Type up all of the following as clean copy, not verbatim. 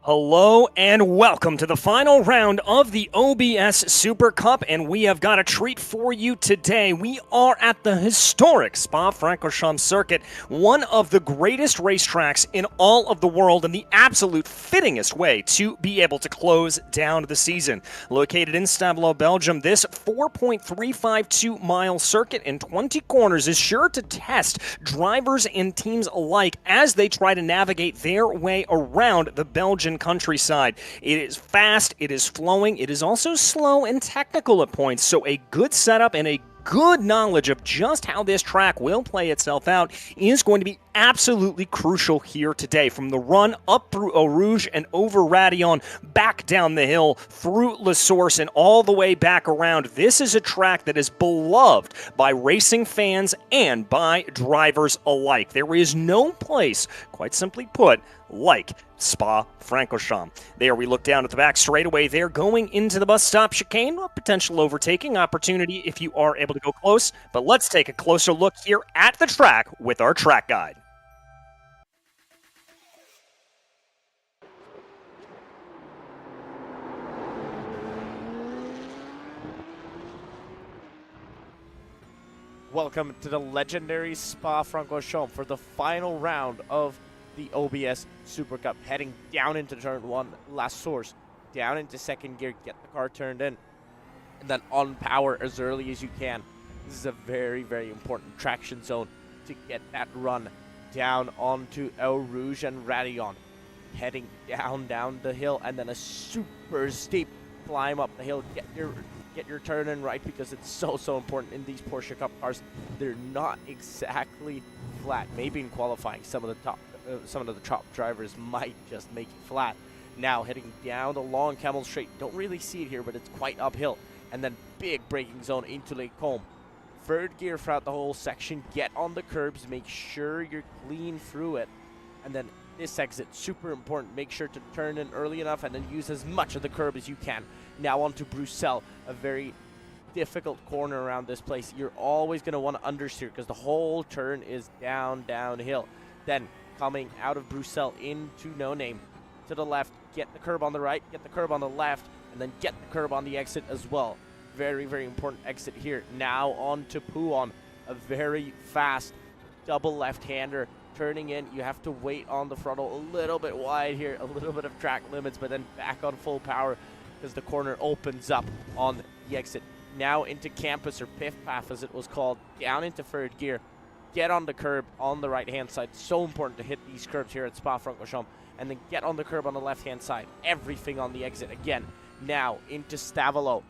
Hello and welcome to the final round of the OBS Super Cup, and we have got a treat for you today. We are at the historic Spa-Francorchamps circuit, one of the greatest racetracks in all of the world and the absolute fittingest way to be able to close down the season. Located in Stavelot, Belgium, this 4.352-mile circuit in 20 corners is sure to test drivers and teams alike as they try to navigate their way around the Belgian countryside. It is fast, it is flowing, it is also slow and technical at points, so a good setup and a good knowledge of just how this track will play itself out is going to be absolutely crucial here today. From the run up through Eau Rouge and over Radillon, back down the hill, through La Source, and all the way back around, this is a track that is beloved by racing fans and by drivers alike. There is no place, quite simply put, like Spa-Francorchamps. There we look down at the back straightaway there, going into the bus stop chicane, a potential overtaking opportunity if you are able to go close. But let's take a closer look here at the track with our track guide. Welcome to the legendary Spa-Francorchamps for the final round of the OBS Super Cup. Heading down into turn one, La Source, down into second gear, get the car turned in, and then on power as early as you can. This is a very, very important traction zone to get that run down onto Eau Rouge and Radillon. Heading down the hill, and then a super steep climb up the hill. Get your turn in right, because it's so important in these Porsche Cup cars. They're not exactly flat. Maybe in qualifying, some of the top drivers might just make it flat. Now heading down the long Camel Straight. Don't really see it here, but it's quite uphill. And then big braking zone into Lake Combe. Third gear throughout the whole section. Get on the curbs. Make sure you're clean through it. And then this exit, super important. Make sure to turn in early enough and then use as much of the curb as you can. Now on to Bruxelles, a very difficult corner around this place. You're always going to want to understeer because the whole turn is downhill. Then coming out of Bruxelles into No Name to the left, get the curb on the right, get the curb on the left, and then get the curb on the exit as well. Very, very important exit here. Now on to Pouon, a very fast double left-hander. Turning in, you have to wait on the throttle a little bit wide here, a little bit of track limits, but then back on full power because the corner opens up on the exit. Now into Campus, or Piff Path as it was called, down into third gear. Get on the curb on the right-hand side. So important to hit these curbs here at Spa-Francorchamps. And then get on the curb on the left-hand side. Everything on the exit again. Now into Stavelot.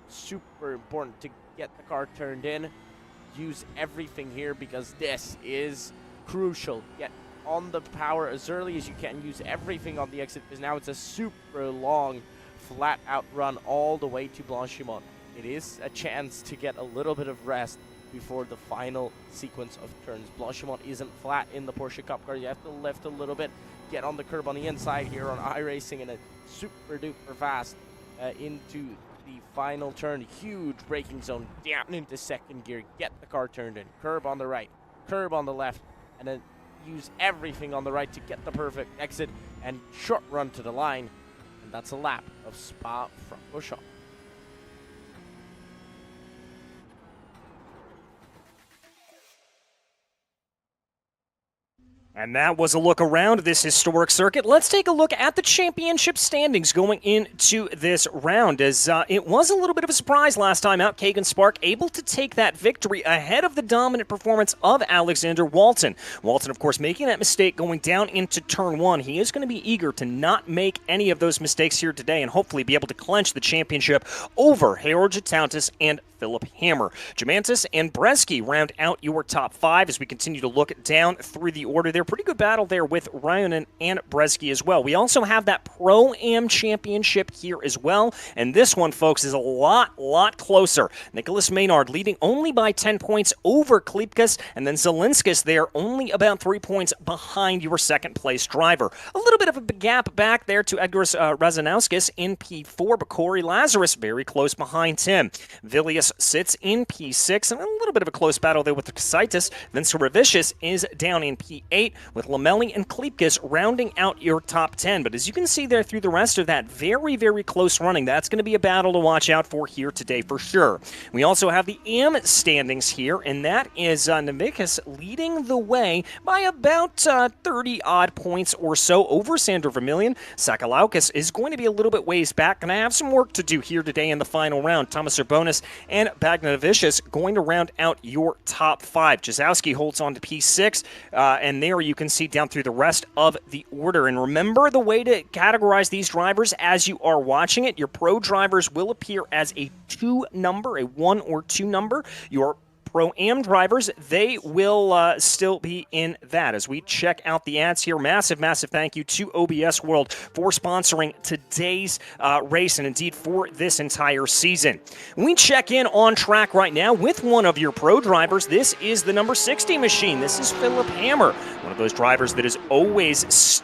Super important to get the car turned in. Use everything here because this is crucial. Get on the power as early as you can. Use everything on the exit because now it's a super long, flat-out run all the way to Blanchimont. It is a chance to get a little bit of rest before the final sequence of turns. Blanchimont isn't flat in the Porsche Cup car. You have to lift a little bit, get on the curb on the inside here on iRacing, and a super duper fast into the final turn. Huge braking zone down into second gear. Get the car turned in. Curb on the right, curb on the left, and then use everything on the right to get the perfect exit and short run to the line. And that's a lap of Spa-Francorchamps. And that was a look around this historic circuit. Let's take a look at the championship standings going into this round, as it was a little bit of a surprise last time out. Kagan Spark able to take that victory ahead of the dominant performance of Alexander Walton. Walton, of course, making that mistake going down into turn one. He is going to be eager to not make any of those mistakes here today and hopefully be able to clinch the championship over Harold Jatautis and Philip Hammer. Jamantis and Bresky round out your top five as we continue to look down through the order there. Pretty good battle there with Ryonen and Bresky as well. We also have that Pro-Am Championship here as well, and this one, folks, is a lot closer. Nicholas Maynard leading only by 10 points over Klipkas, and then Zelinskis there only about 3 points behind your second-place driver. A little bit of a gap back there to Edgaras Razanowskis in P4, but Corey Lazarus very close behind him. Vilius sits in P6, and a little bit of a close battle there with Kasaitis. Then Suravicius is down in P8. with Lamelli and Kleepkes rounding out your top 10. But as you can see there through the rest of that very, very close running, that's going to be a battle to watch out for here today for sure. We also have the AM standings here, and that is Navickas leading the way by about 30-odd points or so over Sander Vermillion. Sakalauskas is going to be a little bit ways back, and I have some work to do here today in the final round. Thomas Urbonis and Bagnavicius going to round out your top 5. Jazowski holds on to P6, and there you can see down through the rest of the order. And remember the way to categorize these drivers as you are watching it. Your pro drivers will appear as a 2 number, a 1 or 2 number. Your Pro-Am drivers, they will still be in that. As we check out the ads here, massive thank you to OBS World for sponsoring today's race and indeed for this entire season. We check in on track right now with one of your pro drivers. This is the number 60 machine. This is Philip Hammer, one of those drivers that is always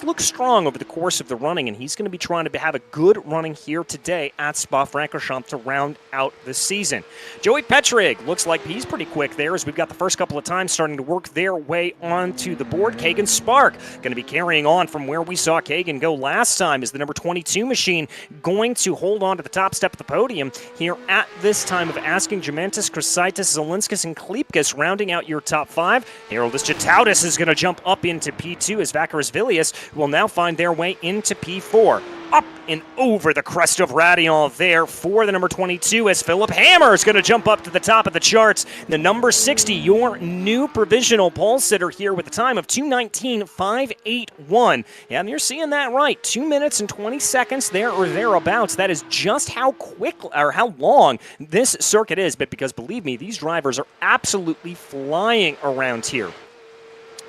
looks strong over the course of the running, and he's going to be trying to have a good running here today at Spa-Francorchamps to round out the season. Joey Petrig looks like he's pretty quick there as we've got the first couple of times starting to work their way onto the board. Kagan Spark going to be carrying on from where we saw Kagan go last time as the number 22 machine going to hold on to the top step of the podium here at this time of asking. Gemantis, Krasaitis, Zelinskas, and Kleepkes rounding out your top 5. Haroldus Jataudis is going to jump up into P2 as Vakaris Villius will now find their way into P4. Up and over the crest of Radion there for the number 22 as Philip Hammer is going to jump up to the top of the charts. The number 60, your new provisional pole sitter here with a time of 2:19.581. Yeah, and you're seeing that right. 2 minutes and 20 seconds there or thereabouts. That is just how quick or how long this circuit is. But because believe me, these drivers are absolutely flying around here.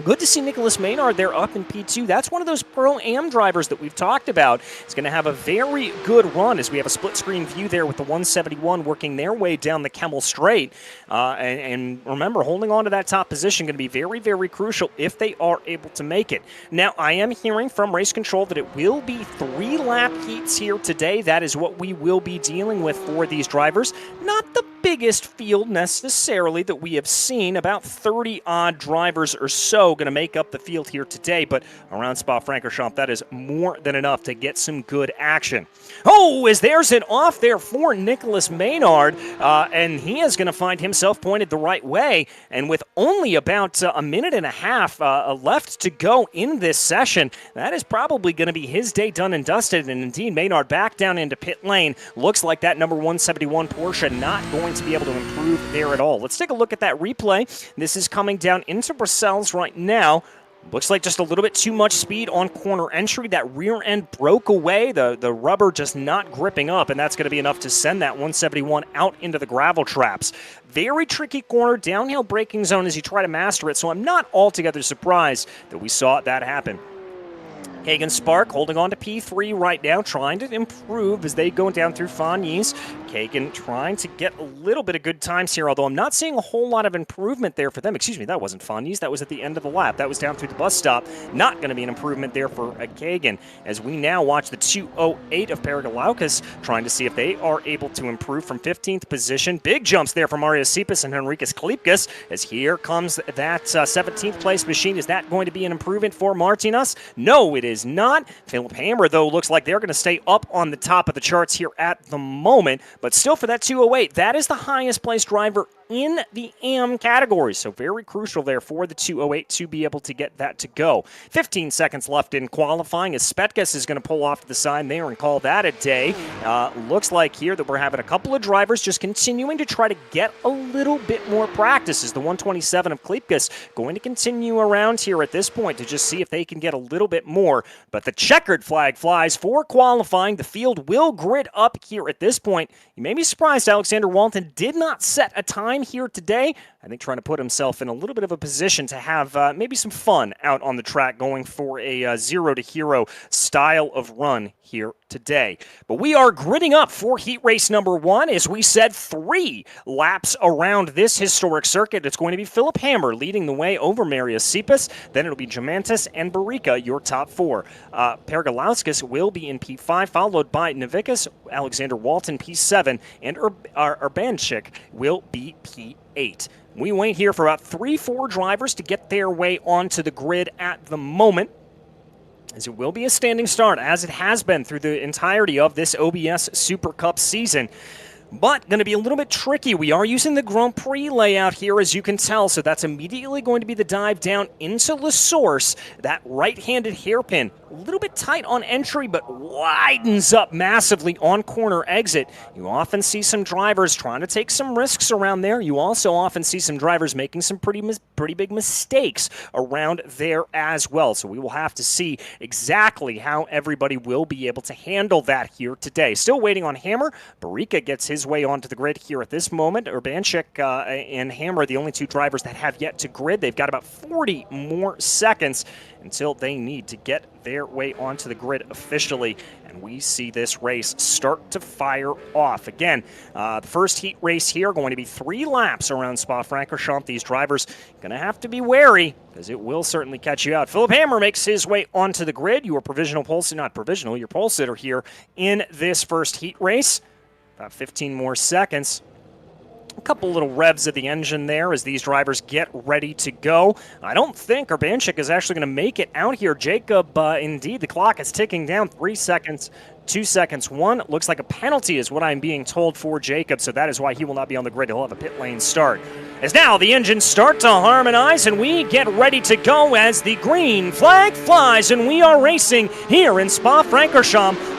Good to see Nicholas Maynard there up in P2. That's one of those Pro-Am drivers that we've talked about. He's going to have a very good run as we have a split-screen view there with the 171 working their way down the Kemmel Straight. And remember, holding on to that top position going to be very, very crucial if they are able to make it. Now, I am hearing from Race Control that it will be 3-lap heats here today. That is what we will be dealing with for these drivers. Not the biggest field necessarily that we have seen. About 30-odd drivers or so going to make up the field here today, but around Spa-Francorchamps, that is more than enough to get some good action. Oh, as there's an off there for Nicholas Maynard, and he is going to find himself pointed the right way, and with only about a minute and a half left to go in this session, that is probably going to be his day done and dusted, and indeed, Maynard back down into pit lane. Looks like that number 171 Porsche not going to be able to improve there at all. Let's take a look at that replay. This is coming down into Brussels right now. Looks like just a little bit too much speed on corner entry. That rear end broke away, the rubber just not gripping up, and that's going to be enough to send that 171 out into the gravel traps. Very tricky corner, downhill braking zone as you try to master it, so I'm not altogether surprised that we saw that happen. Kagan Spark holding on to P3 right now, trying to improve as they go down through Fagnes. Kagan trying to get a little bit of good times here, although I'm not seeing a whole lot of improvement there for them. Excuse me, that wasn't Fagnes. That was at the end of the lap. That was down through the bus stop. Not going to be an improvement there for Kagan as we now watch the 208 of Paragalaukas trying to see if they are able to improve from 15th position. Big jumps there from Marius Sipis and Henrikas Kleepkes as here comes that 17th place machine. Is that going to be an improvement for Martinas? No, it is not. Philip Hammer, though, looks like they're going to stay up on the top of the charts here at the moment, but still for that 208, that is the highest placed driver in the AM category, so very crucial there for the 208 to be able to get that to go. 15 seconds left in qualifying as Spetkus is going to pull off to the side there and call that a day. Looks like here that we're having a couple of drivers just continuing to try to get a little bit more practice as the 127 of Kleepkes going to continue around here at this point to just see if they can get a little bit more, but the checkered flag flies for qualifying. The field will grid up here at this point. You may be surprised Alexander Walton did not set a time here today. I think trying to put himself in a little bit of a position to have maybe some fun out on the track going for a zero to hero style of run here today. But we are gridding up for heat race number 1. As we said, 3 laps around this historic circuit. It's going to be Philip Hammer leading the way over Marius Sipis. Then it'll be Gemantis and Barica, your top 4. Pergalauskas will be in P5, followed by Navickas, Alexander Walton, P7, and Urbanchik will be P8. 8. We wait here for about 3-4 drivers to get their way onto the grid at the moment, as it will be a standing start, as it has been through the entirety of this OBS Super Cup season. But going to be a little bit tricky. We are using the Grand Prix layout here, as you can tell, so that's immediately going to be the dive down into the source. That right-handed hairpin, a little bit tight on entry, but widens up massively on corner exit. You often see some drivers trying to take some risks around there. You also often see some drivers making some pretty big mistakes around there as well. So we will have to see exactly how everybody will be able to handle that here today. Still waiting on Hammer. Barica gets his way onto the grid here at this moment. Urbanchik and Hammer are the only 2 drivers that have yet to grid. They've got about 40 more seconds until they need to get their way onto the grid officially, and we see this race start to fire off. Again, the first heat race here going to be 3 laps around Spa-Francorchamps. These drivers going to have to be wary, because it will certainly catch you out. Philip Hammer makes his way onto the grid. Your provisional pole, not provisional, your pole sitter here in this first heat race. About 15 more seconds. A couple little revs of the engine there as these drivers get ready to go. I don't think Urbanchik is actually going to make it out here. Jacob, indeed, the clock is ticking down. 3 seconds, 2 seconds, 1. Looks like a penalty is what I'm being told for Jacob, so that is why he will not be on the grid. He'll have a pit lane start. As now the engines start to harmonize and we get ready to go as the green flag flies and we are racing here in Spa-Francorchamps.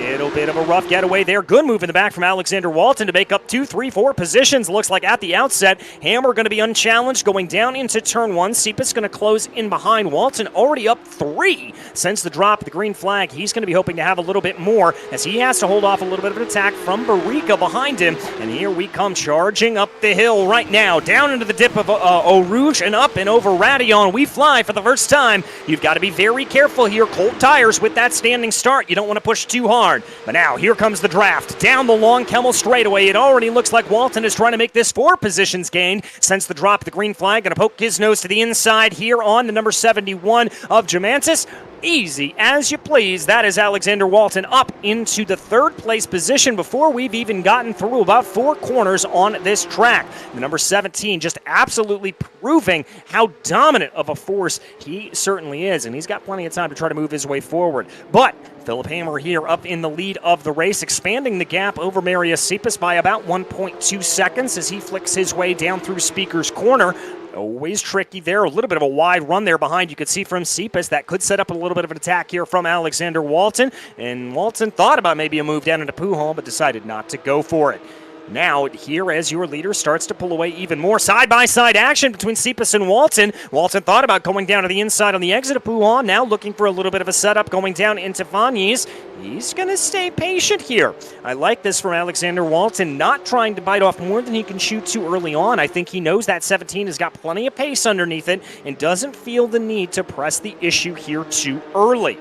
Little bit of a rough getaway there. Good move in the back from Alexander Walton to make up 2, 3, 4 positions. Looks like at the outset, Hammer going to be unchallenged going down into turn 1. Sipis going to close in behind. Walton already up 3 since the drop of the green flag. He's going to be hoping to have a little bit more as he has to hold off a little bit of an attack from Barica behind him. And here we come charging up the hill right now, down into the dip of Eau Rouge and up and over Radion. We fly for the first time. You've got to be very careful here. Cold tires with that standing start. You don't want to push too hard. But now, here comes the draft. Down the long Kemmel straightaway. It already looks like Walton is trying to make this 4 positions gained since the drop of the green flag. Going to poke his nose to the inside here on the number 71 of Germantis. Easy as you please. That is Alexander Walton up into the 3rd place position before we've even gotten through about 4 corners on this track. The number 17 just absolutely proving how dominant of a force he certainly is, and he's got plenty of time to try to move his way forward. But Philip Hammer here up in the lead of the race, expanding the gap over Marius Sipis by about 1.2 seconds as he flicks his way down through Speaker's Corner. Always tricky there. A little bit of a wide run there behind. You could see from Sipis that could set up a little bit of an attack here from Alexander Walton. And Walton thought about maybe a move down into Pujol, but decided not to go for it. Now, here as your leader starts to pull away even more. Side-by-side action between Sipis and Walton. Walton thought about going down to the inside on the exit of Pujol. Now looking for a little bit of a setup going down into Vanys. He's going to stay patient here. I like this from Alexander Walton, not trying to bite off more than he can chew too early on. I think he knows that 17 has got plenty of pace underneath it and doesn't feel the need to press the issue here too early.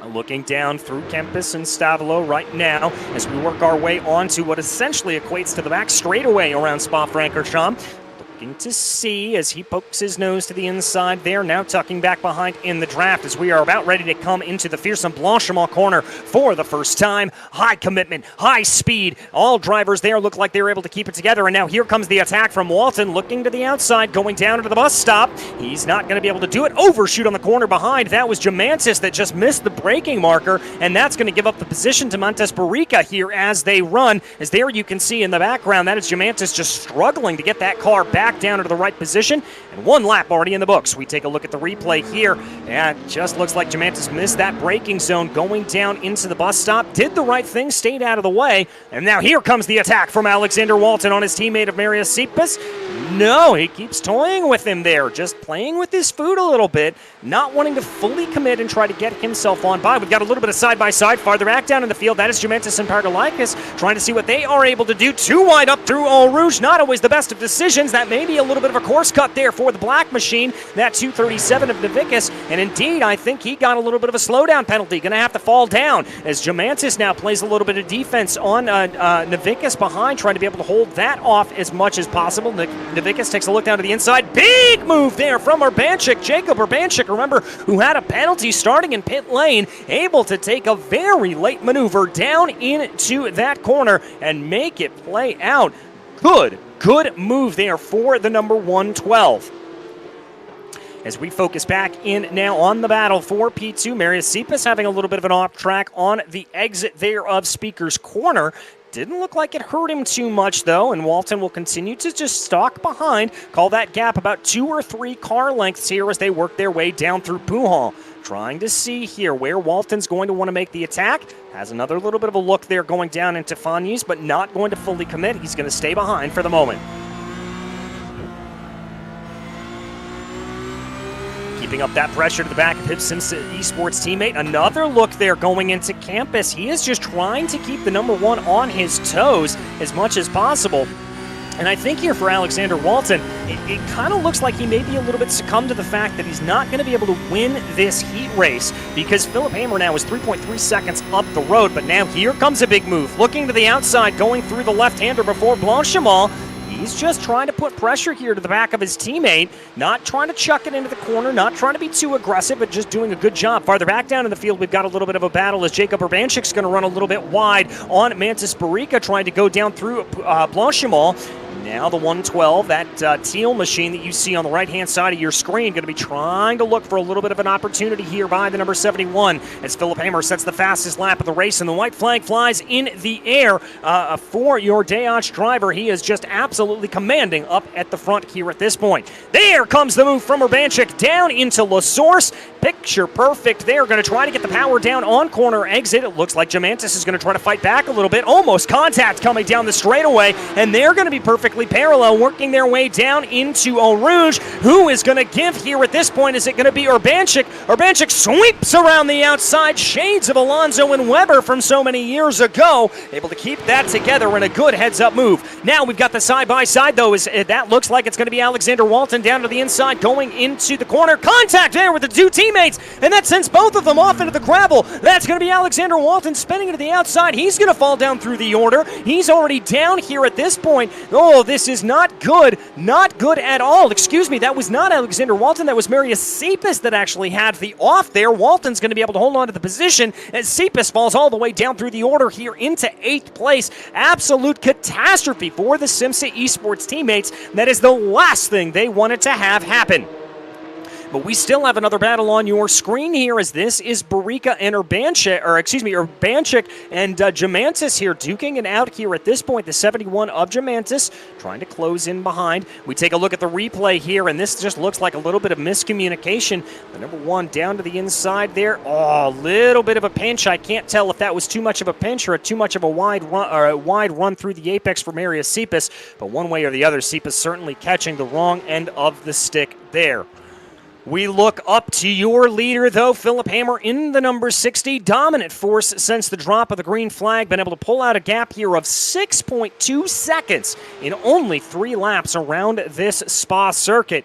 Looking down through Kempis and Stavilo right now as we work our way onto what essentially equates to the back straightaway around Spa-Francorchamps. Looking to see as he pokes his nose to the inside there, now tucking back behind in the draft as we are about ready to come into the fearsome Blanchimont corner for the first time. High commitment, high speed. All drivers there look like they were able to keep it together, and now here comes the attack from Walton, looking to the outside, going down into the bus stop. He's not going to be able to do it. Overshoot on the corner behind. That was Germantis that just missed the braking marker, and that's going to give up the position to Montes Barica here as they run. As there you can see in the background, that is Germantis just struggling to get that car back down into the right position, and 1 lap already in the books. We take a look at the replay here, and it just looks like Germantis missed that braking zone going down into the bus stop. Did the right thing, stayed out of the way, and now here comes the attack from Alexander Walton on his teammate of Marius Sipis. No, he keeps toying with him there, just playing with his food a little bit, not wanting to fully commit and try to get himself on by. We've got a little bit of side-by-side farther back down in the field. That is Germantis and Pargolakis trying to see what they are able to do. Too wide up through Eau Rouge. Not always the best of decisions. That maybe a little bit of a course cut there for the black machine, that 237 of Navickas, and indeed, I think he got a little bit of a slowdown penalty. Going to have to fall down as Jamantis now plays a little bit of defense on Navickas behind, trying to be able to hold that off as much as possible. Navickas takes a look down to the inside. Big move there from Urbanchik. Jacob Urbanchik, remember, who had a penalty starting in pit lane, able to take a very late maneuver down into that corner and make it play out. Good move there for the number 112. As we focus back in now on the battle for P2, Marius Cepas having a little bit of an off track on the exit there of Speaker's Corner. Didn't look like it hurt him too much, though, and Walton will continue to just stalk behind, call that gap about 2 or 3 car lengths here as they work their way down through Puhal. Trying to see here where Walton's going to want to make the attack. Has another little bit of a look there going down into Fanyes, but not going to fully commit. He's going to stay behind for the moment. Keeping up that pressure to the back of his SimCity Esports teammate. Another look there going into Campus. He is just trying to keep the number 1 on his toes as much as possible. And I think here for Alexander Walton, it kind of looks like he may be a little bit succumbed to the fact that he's not going to be able to win this heat race, because Philip Hamer now is 3.3 seconds up the road. But now here comes a big move. Looking to the outside, going through the left-hander before Blanchimont. He's just trying to put pressure here to the back of his teammate, not trying to chuck it into the corner, not trying to be too aggressive, but just doing a good job. Farther back down in the field, we've got a little bit of a battle as Jacob Urbanchik's going to run a little bit wide on Mantis Barica, trying to go down through Blanchimont. Now the 112, that teal machine that you see on the right-hand side of your screen, going to be trying to look for a little bit of an opportunity here by the number 71 as Philip Hamer sets the fastest lap of the race, and the white flag flies in the air for your Dayach driver. He is just absolutely commanding up at the front here at this point. There comes the move from Urbanchik down into La Source. Picture perfect there. Going to try to get the power down on corner exit. It looks like Jamantis is going to try to fight back a little bit. Almost contact coming down the straightaway, and they're going to be perfectly parallel, working their way down into Eau Rouge. Who is going to give here at this point? Is it going to be Urbanchik? Urbanchik sweeps around the outside, shades of Alonso and Weber from so many years ago, able to keep that together in a good heads-up move. Now we've got the side-by-side, though, as that looks like it's going to be Alexander Walton down to the inside, going into the corner. Contact there with the 2 teammates, and that sends both of them off into the gravel. That's going to be Alexander Walton spinning into the outside. He's going to fall down through the order. He's already down here at this point. Oh, this is not good at all. Excuse me, that was not Alexander Walton, that was Marius Cepas that actually had the off there. Walton's going to be able to hold on to the position as Cepas falls all the way down through the order here into 8th place. Absolute catastrophe for the SimCity Esports teammates. That is the last thing they wanted to have happen. But we still have another battle on your screen here, as this is Barica and Urbanchik and Jamantis here duking it out here at this point. The 71 of Jamantis trying to close in behind. We take a look at the replay here, and this just looks like a little bit of miscommunication. The number 1 down to the inside there. Oh, a little bit of a pinch. I can't tell if that was too much of a pinch or too much of a wide run through the apex for Marius Cepas. But one way or the other, Cepas certainly catching the wrong end of the stick there. We look up to your leader, though, Philip Hamer in the number 60. Dominant force since the drop of the green flag. Been able to pull out a gap here of 6.2 seconds in only 3 laps around this Spa circuit.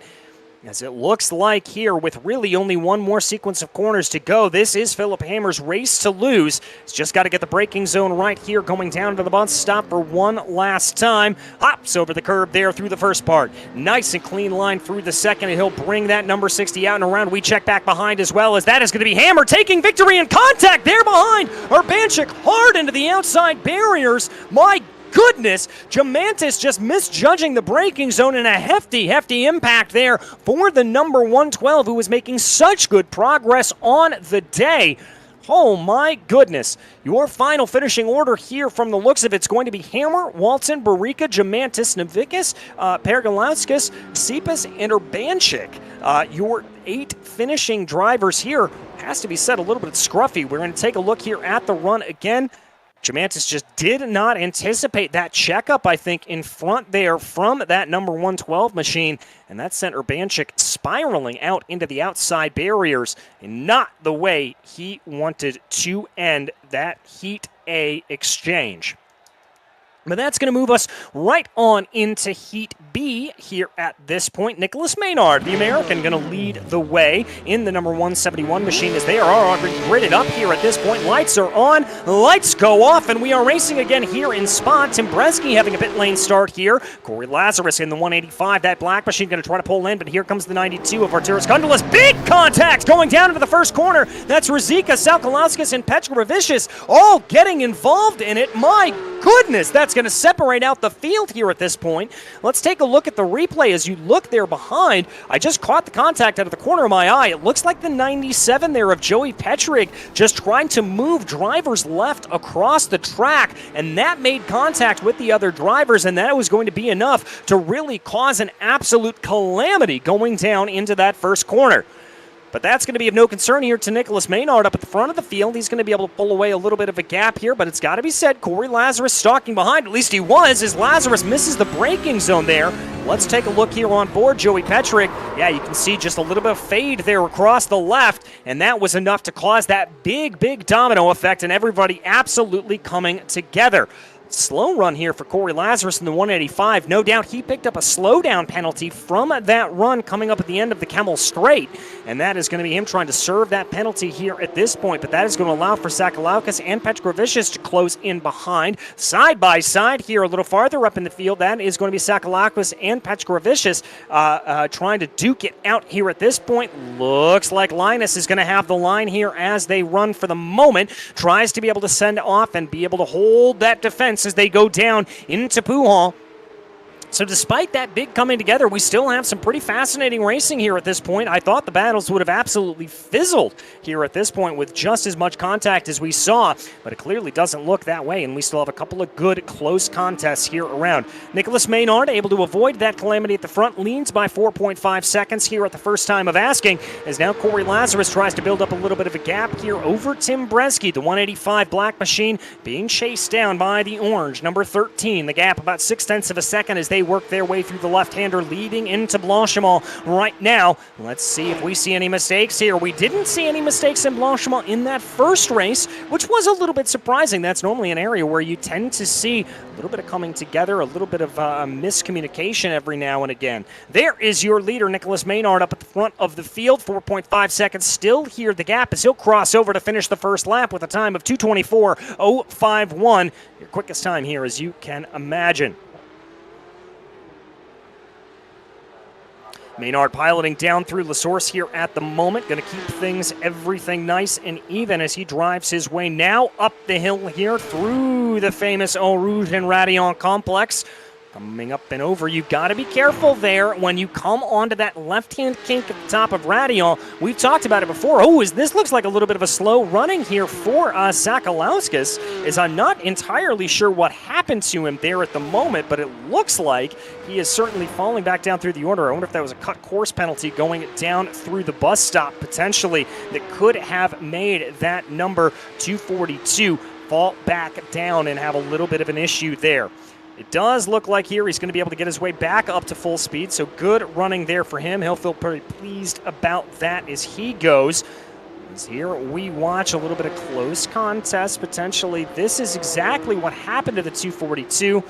As it looks like here, with really only one more sequence of corners to go, this is Philip Hamer's race to lose. He's just got to get the braking zone right here, going down to the bus stop for one last time. Hops over the curb there through the first part. Nice and clean line through the second, and he'll bring that number 60 out and around. We check back behind as well, as that is going to be Hamer taking victory and contact there behind. Urbanchik hard into the outside barriers. My goodness, Jamantis just misjudging the braking zone, and a hefty impact there for the number 112, who was making such good progress on the day. Oh my goodness. Your final finishing order here, from the looks of it, it's going to be Hamer, Walton, Barica, Jamantis, Navickas, Pergalauskas, Cepas, and Urbanchik. Your 8 finishing drivers here. Has to be said, a little bit scruffy. We're going to take a look here at the run again. Jamantis just did not anticipate that checkup, I think, in front there from that number 112 machine, and that sent Urbanchik spiraling out into the outside barriers, and not the way he wanted to end that Heat A exchange. But that's going to move us right on into Heat B here at this point. Nicholas Maynard, the American, going to lead the way in the number 171 machine as they are already gridded up here at this point. Lights are on, lights go off, and we are racing again here in Spa. Tim Bresky having a pit lane start here. Corey Lazarus in the 185. That black machine going to try to pull in, but here comes the 92 of Arturas Kundelis. Big contact going down into the first corner. That's Razika, Salkalauskas, and Petrovicius all getting involved in it. My goodness, that's going to separate out the field here at this point. Let's take a look at the replay as you look there behind. I just caught the contact out of the corner of my eye. It looks like the 97 there of Joey Petrig just trying to move drivers left across the track, and that made contact with the other drivers, and that was going to be enough to really cause an absolute calamity going down into that first corner. But that's going to be of no concern here to Nicholas Maynard up at the front of the field. He's going to be able to pull away a little bit of a gap here, but it's got to be said, Corey Lazarus stalking behind. At least he was, as Lazarus misses the braking zone there. Let's take a look here on board. Joey Petrig, yeah, you can see just a little bit of fade there across the left, and that was enough to cause that big, big domino effect, and everybody absolutely coming together. Slow run here for Corey Lazarus in the 185. No doubt he picked up a slowdown penalty from that run coming up at the end of the Kemmel Straight, and that is going to be him trying to serve that penalty here at this point, but that is going to allow for Sakalaukas and Petrovicius to close in behind. Side by side here a little farther up in the field, that is going to be Sakalaukas and Petrovicius trying to duke it out here at this point. Looks like Linus is going to have the line here as they run for the moment. Tries to be able to send off and be able to hold that defense as they go down into Pujol. So despite that big coming together, we still have some pretty fascinating racing here at this point. I thought the battles would have absolutely fizzled here at this point with just as much contact as we saw, but it clearly doesn't look that way, and we still have a couple of good close contests here around. Nicholas Maynard able to avoid that calamity at the front, leads by 4.5 seconds here at the first time of asking, as now Corey Lazarus tries to build up a little bit of a gap here over Tim Bresky, the 185 black machine being chased down by the orange, number 13. The gap about 0.6 of a second as they work their way through the left-hander leading into Blanchimont right now. Let's see if we see any mistakes here. We didn't see any mistakes in Blanchimont in that first race, which was a little bit surprising. That's normally an area where you tend to see a little bit of coming together, a little bit of miscommunication every now and again. There is your leader, Nicholas Maynard, up at the front of the field. 4.5 seconds still here. The gap as he'll cross over to finish the first lap with a time of 2:24.051. Your quickest time here, as you can imagine. Maynard piloting down through La Source here at the moment. Going to keep everything nice and even as he drives his way now up the hill here through the famous Eau Rouge and Radillon complex. Coming up and over, you've got to be careful there when you come onto that left-hand kink at the top of Radillon. We've talked about it before. Oh, this looks like a little bit of a slow running here for Sakalauskas, as I'm not entirely sure what happened to him there at the moment, but it looks like he is certainly falling back down through the order. I wonder if that was a cut course penalty going down through the bus stop, potentially, that could have made that number 242 fall back down and have a little bit of an issue there. It does look like here he's going to be able to get his way back up to full speed, so good running there for him. He'll feel pretty pleased about that as he goes. As here we watch a little bit of close contest, potentially. This is exactly what happened to the 242.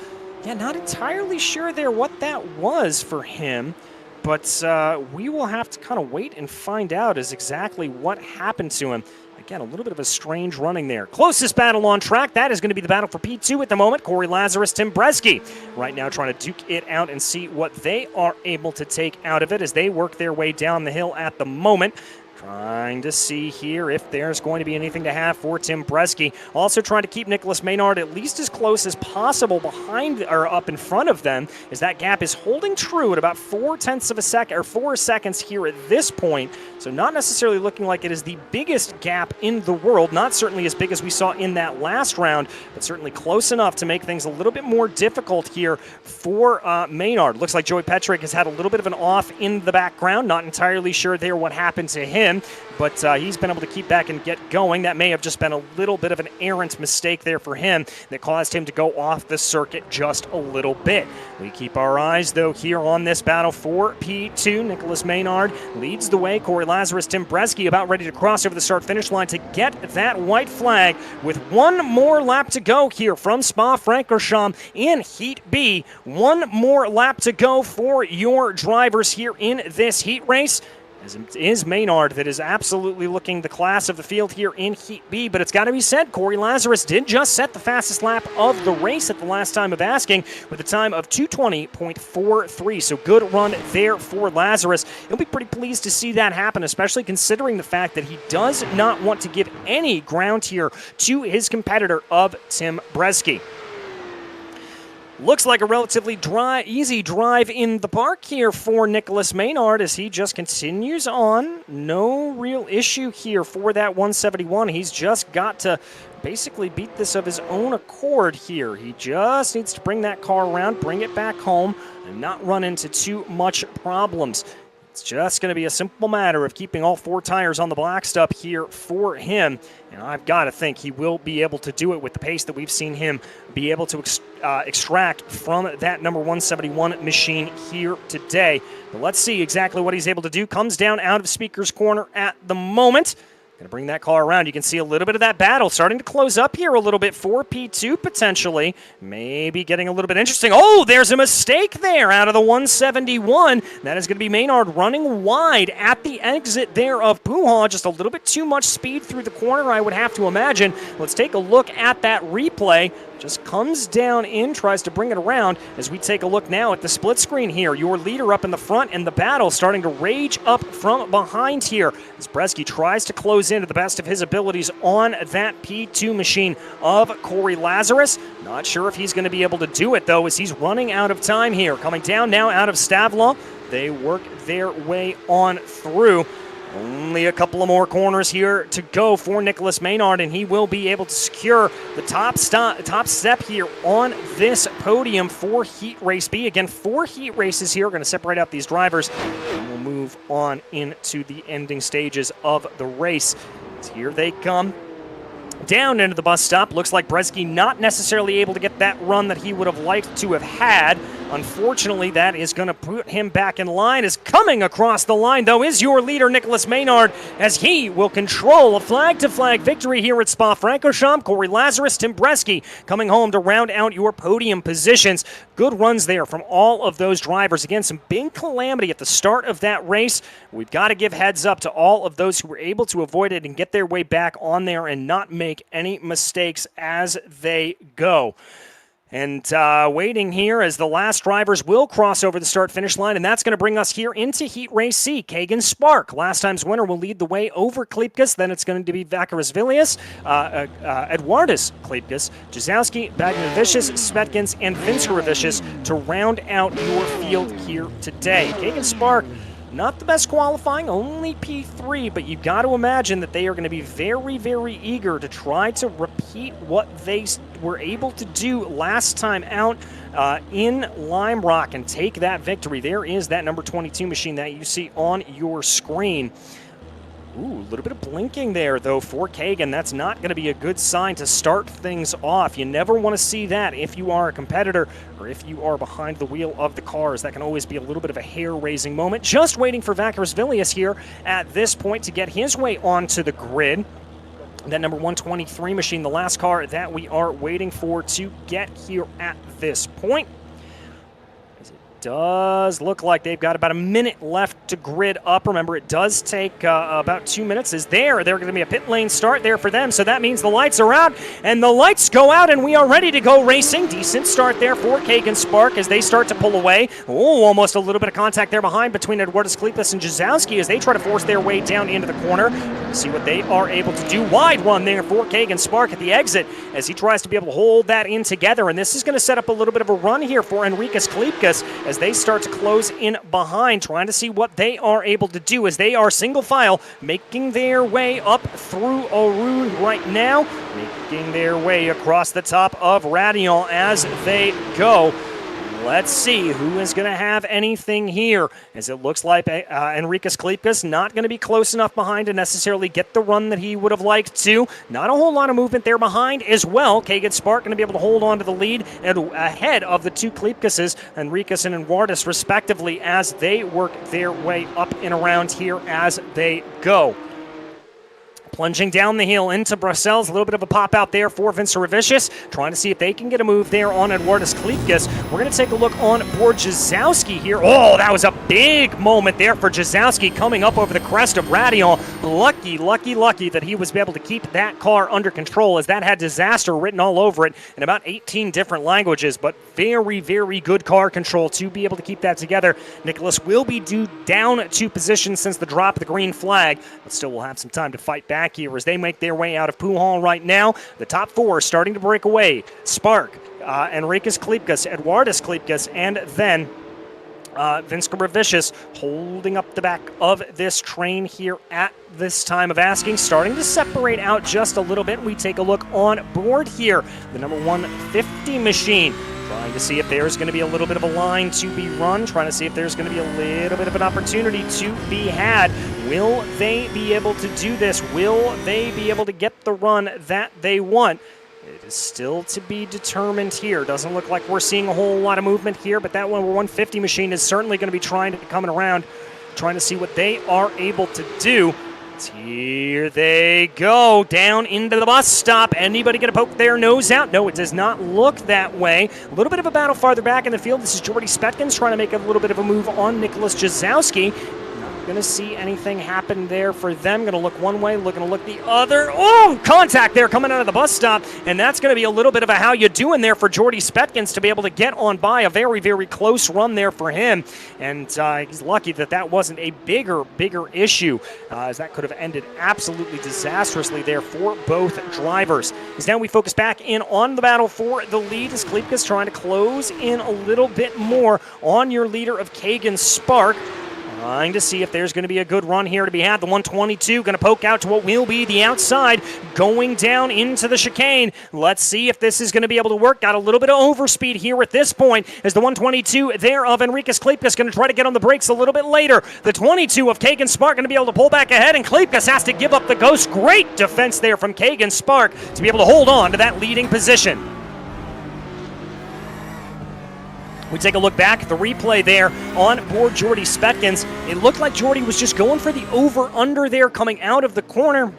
Yeah, not entirely sure there what that was for him, but we will have to kind of wait and find out as exactly what happened to him. Again, a little bit of a strange running there. Closest battle on track, that is going to be the battle for P2 at the moment. Corey Lazarus, Tim Bresky right now trying to duke it out and see what they are able to take out of it as they work their way down the hill at the moment. Trying to see here if there's going to be anything to have for Tim Bresky. Also trying to keep Nicholas Maynard at least as close as possible behind or up in front of them, as that gap is holding true at about 0.4 of a second or 4 seconds here at this point. So not necessarily looking like it is the biggest gap in the world, not certainly as big as we saw in that last round, but certainly close enough to make things a little bit more difficult here for Maynard. Looks like Joey Petrig has had a little bit of an off in the background. Not entirely sure there what happened to him. him, but he's been able to keep back and get going. That may have just been a little bit of an errant mistake there for him that caused him to go off the circuit just a little bit. We keep our eyes, though, here on this battle for P2. Nicholas Maynard leads the way. Corey Lazarus, Tim Bresky about ready to cross over the start-finish line to get that white flag with one more lap to go here from Spa-Francorchamps in Heat B. One more lap to go for your drivers here in this heat race. As it is Maynard that is absolutely looking the class of the field here in Heat B, but it's got to be said, Corey Lazarus did just set the fastest lap of the race at the last time of asking with a time of 2:20.43, so good run there for Lazarus. He'll be pretty pleased to see that happen, especially considering the fact that he does not want to give any ground here to his competitor of Tim Bresky. Looks like a relatively easy drive in the park here for Nicholas Maynard as he just continues on. No real issue here for that 171. He's just got to basically beat this of his own accord here. He just needs to bring that car around, bring it back home, and not run into too much problems. It's just going to be a simple matter of keeping all four tires on the black stuff here for him. And I've got to think he will be able to do it with the pace that we've seen him be able to extract from that number 171 machine here today. But let's see exactly what he's able to do. Comes down out of Speaker's Corner at the moment. Going to bring that car around. You can see a little bit of that battle starting to close up here a little bit for P2 potentially. Maybe getting a little bit interesting. Oh, there's a mistake there out of the 171. That is going to be Maynard running wide at the exit there of Puha. Just a little bit too much speed through the corner, I would have to imagine. Let's take a look at that replay. Just comes down in, tries to bring it around as we take a look now at the split screen here. Your leader up in the front and the battle starting to rage up from behind here as Bresky tries to close in to the best of his abilities on that P2 machine of Corey Lazarus. Not sure if he's going to be able to do it, though, as he's running out of time here. Coming down now out of Stavlaw. They work their way on through. Only a couple of more corners here to go for Nicholas Maynard, and he will be able to secure the top step here on this podium for Heat Race B. Again, 4 heat races here. We're going to separate out these drivers, and we'll move on into the ending stages of the race. So here they come. Down into the bus stop. Looks like Bresky not necessarily able to get that run that he would have liked to have had. Unfortunately, that is going to put him back in line. Is coming across the line, though, is your leader, Nicholas Maynard, as he will control a flag-to-flag victory here at Spa-Francorchamps. Corey Lazarus, Tim Bresky coming home to round out your podium positions. Good runs there from all of those drivers. Again, some big calamity at the start of that race. We've got to give heads up to all of those who were able to avoid it and get their way back on there and not make any mistakes as they go. And waiting here as the last drivers will cross over the start-finish line, and that's going to bring us here into Heat Race C. Kagan Spark, last time's winner, will lead the way over Klipkas. Then it's going to be Vakaris Vilius, Eduardus Klipkas, Jazowski, Bagnavicius, Svetkins, and Vinceravicius to round out your field here today. Kagan Spark, not the best qualifying, only P3, but you've got to imagine that they are going to be very, very eager to try to repeat what they were able to do last time out in Lime Rock and take that victory. There is that number 22 machine that you see on your screen. Ooh, a little bit of blinking there, though, for Kagan. That's not going to be a good sign to start things off. You never want to see that if you are a competitor or if you are behind the wheel of the cars. That can always be a little bit of a hair-raising moment. Just waiting for Vakaris Vilius here at this point to get his way onto the grid. That number 123 machine, the last car that we are waiting for to get here at this point. Does look like they've got about a minute left to grid up. Remember, it does take about 2 minutes. They're going to be a pit lane start there for them, so that means the lights are out, and the lights go out, and we are ready to go racing. Decent start there for Kagan Spark as they start to pull away. Oh, almost a little bit of contact there behind between Eduardus Klipkas and Jazowski as they try to force their way down into the corner. See what they are able to do. Wide run there for Kagan Spark at the exit as he tries to be able to hold that in together, and this is going to set up a little bit of a run here for Enriquez Klipkas as they start to close in behind, trying to see what they are able to do as they are single file, making their way up through Orun right now, making their way across the top of Radion as they go. Let's see who is going to have anything here, as it looks like Enrikas Klipkas not going to be close enough behind to necessarily get the run that he would have liked to. Not a whole lot of movement there behind as well. Kagan Spark going to be able to hold on to the lead and ahead of the two Klipkases, Enrikas and Eduardus respectively, as they work their way up and around here as they go. Plunging down the hill into Brussels. A little bit of a pop out there for Vincerevicius, trying to see if they can get a move there on Eduardus Klipkas. We're going to take a look on for Jazowski here. Oh, that was a big moment there for Jazowski coming up over the crest of Radion. Lucky that he was able to keep that car under control, as that had disaster written all over it in about 18 different languages, but very, very good car control to be able to keep that together. Nicholas will be due down 2 positions since the drop of the green flag, but still will have some time to fight back here as they make their way out of Puhal right now. The top 4 starting to break away. Spark, Enrikas Klipkas, Eduardus Klipkas, and then Vincerevicius holding up the back of this train here at this time of asking, starting to separate out just a little bit. We take a look on board here. The number 150 machine, trying to see if there's going to be a little bit of a line to be run, trying to see if there's going to be a little bit of an opportunity to be had. Will they be able to do this? Will they be able to get the run that they want? It is still to be determined here. Doesn't look like we're seeing a whole lot of movement here, but that 150 machine is certainly going to be trying to come around, trying to see what they are able to do. Here they go, down into the bus stop. Anybody going to poke their nose out? No, it does not look that way. A little bit of a battle farther back in the field. This is Jordy Spetkins trying to make a little bit of a move on Nicholas Jazowski. Not going to see anything happen there for them. Going to look one way, looking to look the other. Oh, contact there coming out of the bus stop. And that's going to be a little bit of a how you doing there for Jordy Spetkins to be able to get on by. A very, very close run there for him. And he's lucky that that wasn't a bigger issue, as that could have ended absolutely disastrously there for both drivers. As now we focus back in on the battle for the lead, as Klipkas trying to close in a little bit more on your leader of Kagan Spark. Trying to see if there's going to be a good run here to be had. The 122 going to poke out to what will be the outside, going down into the chicane. Let's see if this is going to be able to work. Got a little bit of overspeed here at this point, as the 122 there of Enrikas Klipkas going to try to get on the brakes a little bit later. The 22 of Kagan Spark going to be able to pull back ahead, and Klipkas has to give up the ghost. Great defense there from Kagan Spark to be able to hold on to that leading position. We take a look back, the replay there on board Jordy Spetkins. It looked like Jordy was just going for the over-under there coming out of the corner,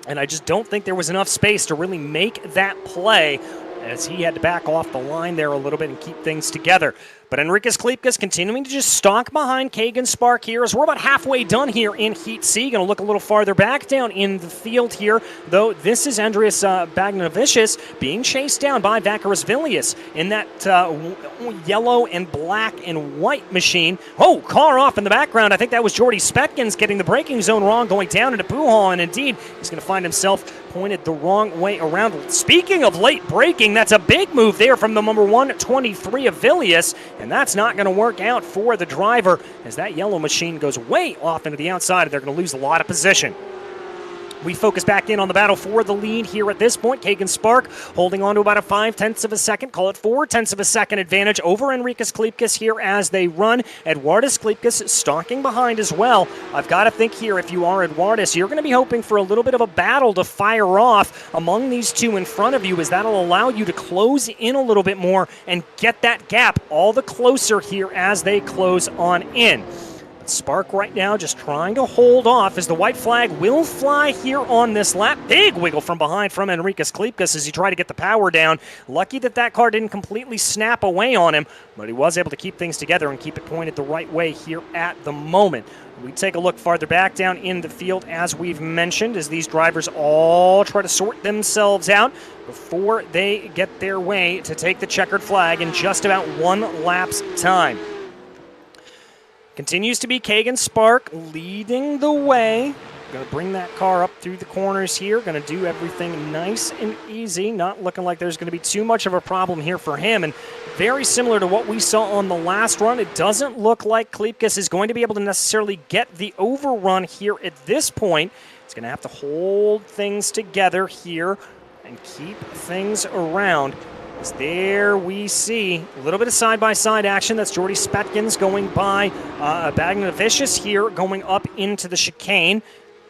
and I just don't think there was enough space to really make that play, as he had to back off the line there a little bit and keep things together. But Enrikas Klipkas continuing to just stalk behind Kagan Spark here, as we're about halfway done here in Heat C. Going to look a little farther back down in the field here, though. This is Andreas Bagnovicius being chased down by Vakaris Vilius in that yellow and black and white machine. Oh, car off in the background. I think that was Jordy Spetkins getting the braking zone wrong, going down into Puhal, and indeed he's going to find himself pointed the wrong way around. Speaking of late braking, that's a big move there from the number 123 of Vilius, and that's not going to work out for the driver, as that yellow machine goes way off into the outside, and they're going to lose a lot of position. We focus back in on the battle for the lead here at this point. Kagan Spark holding on to about a 0.5 of a second, call it 0.4 of a second advantage over Enrikas Klipkas here as they run. Eduardus Klipkas stalking behind as well. I've got to think here, if you are Eduardus, you're going to be hoping for a little bit of a battle to fire off among these two in front of you, as that'll allow you to close in a little bit more and get that gap all the closer here as they close on in. Spark right now just trying to hold off, as the white flag will fly here on this lap. Big wiggle from behind from Enrikas Klipkas as he tried to get the power down. Lucky that that car didn't completely snap away on him, but he was able to keep things together and keep it pointed the right way here at the moment. We take a look farther back down in the field, as we've mentioned, as these drivers all try to sort themselves out before they get their way to take the checkered flag in just about one lap's time. Continues to be Kagan Spark leading the way. Going to bring that car up through the corners here. Going to do everything nice and easy. Not looking like there's going to be too much of a problem here for him. And very similar to what we saw on the last run, it doesn't look like Klipkas is going to be able to necessarily get the overrun here at this point. He's going to have to hold things together here and keep things around. As there we see a little bit of side-by-side action. That's Jordy Spetkins going by Bagnavicius here, going up into the chicane.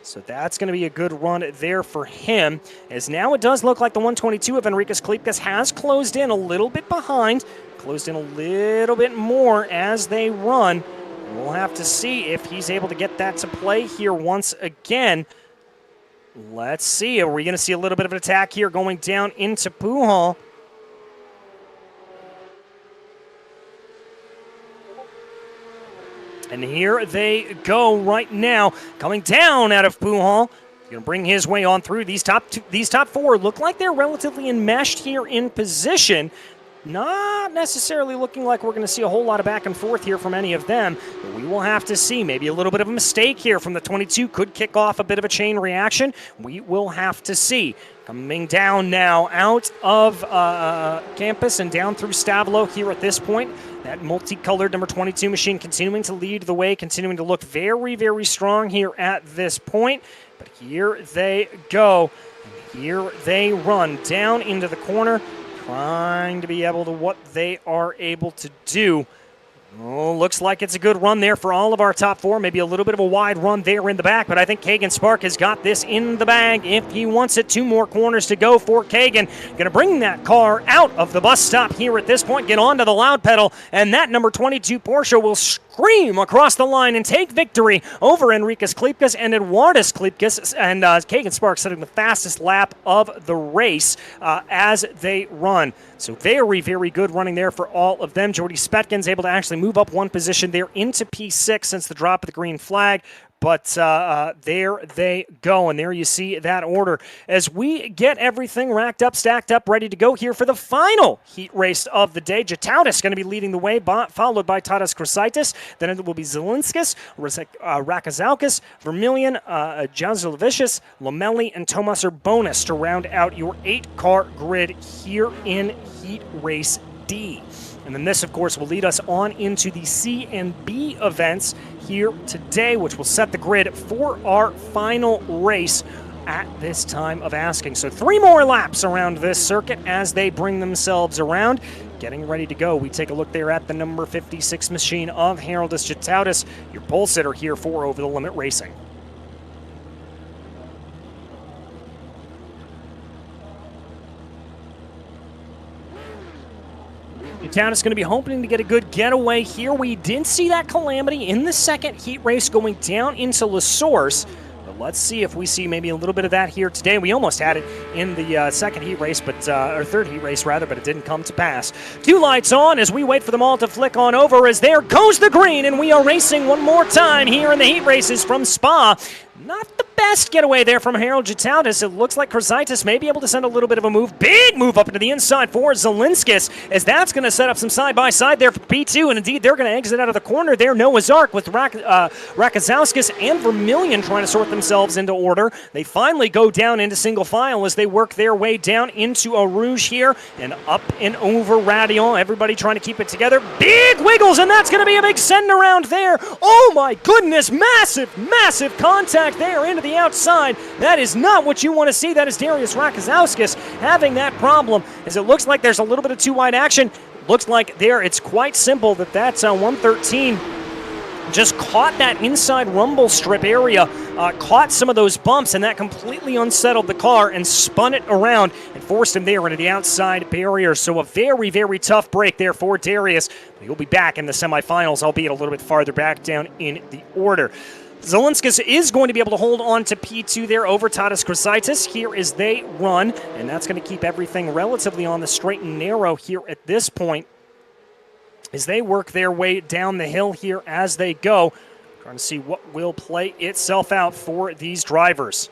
So that's going to be a good run there for him. As now it does look like the 122 of Enrikas Klipkas has closed in a little bit behind, closed in a little bit more as they run. We'll have to see if he's able to get that to play here once again. Let's see. Are we going to see a little bit of an attack here going down into Puhal? And here they go right now, coming down out of Puhal. Going to bring his way on through. These top four look like they're relatively enmeshed here in position. Not necessarily looking like we're going to see a whole lot of back and forth here from any of them, but we will have to see. Maybe a little bit of a mistake here from the 22 could kick off a bit of a chain reaction. We will have to see. Coming down now out of campus and down through Stavlo here at this point. That multicolored number 22 machine continuing to lead the way, continuing to look very, very strong here at this point. But here they go, and here they run down into the corner, trying to be able to what they are able to do. Oh, looks like it's a good run there for all of our top four. Maybe a little bit of a wide run there in the back, but I think Kagan Spark has got this in the bag if he wants it. 2 more corners to go for Kagan. Going to bring that car out of the bus stop here at this point, get onto the loud pedal, and that number 22 Porsche will scream across the line and take victory over Enrikas Klipkas and Eduardus Klipkas, and Kagan Spark setting the fastest lap of the race as they run. So very, very good running there for all of them. Jordy Spetkins able to actually move up 1 position there into P6 since the drop of the green flag. But there they go, and there you see that order. As we get everything racked up, stacked up, ready to go here for the final heat race of the day. Jatautis going to be leading the way, followed by Tadas Krasaitis. Then it will be Zelinskis, Rakazaukis, Vermilion, Jazilevicius, Lamelli, and Tomas Urbonis to round out your 8-car grid here in Heat Race D. And then this, of course, will lead us on into the C and B events here today, which will set the grid for our final race at this time of asking. So 3 more laps around this circuit as they bring themselves around. Getting ready to go. We take a look there at the number 56 machine of Haroldus Jatautis, your pole sitter here for Over the Limit Racing. Town is going to be hoping to get a good getaway here. We did see that calamity in the second heat race going down into La Source. But let's see if we see maybe a little bit of that here today. We almost had it in the second heat race, or third heat race rather, but it didn't come to pass. 2 lights on as we wait for them all to flick on over, as there goes the green, and we are racing one more time here in the heat races from Spa. Not the best getaway there from Harold Jatautis. It looks like Krasaitis may be able to send a little bit of a move. Big move up into the inside for Zelinskis, as that's going to set up some side-by-side there for P2, and indeed they're going to exit out of the corner there. Noah's Ark with Rakazauskas and Vermilion trying to sort themselves into order. They finally go down into single file as they work their way down into a Rouge here, and up and over Radion. Everybody trying to keep it together. Big wiggles, and that's going to be a big send around there. Oh my goodness, massive, massive contact there into the outside. That is not what you want to see. That is Darius Rakazauskas having that problem, as it looks like there's a little bit of too wide action. Looks like there it's quite simple that's 113 just caught that inside rumble strip area, caught some of those bumps, and that completely unsettled the car and spun it around and forced him there into the outside barrier. So a very, very tough break there for Darius. He'll be back in the semifinals, albeit a little bit farther back down in the order. Zelinskis is going to be able to hold on to P2 there over Tadas Krasaitis here as they run, and that's going to keep everything relatively on the straight and narrow here at this point as they work their way down the hill here as they go, trying to see what will play itself out for these drivers.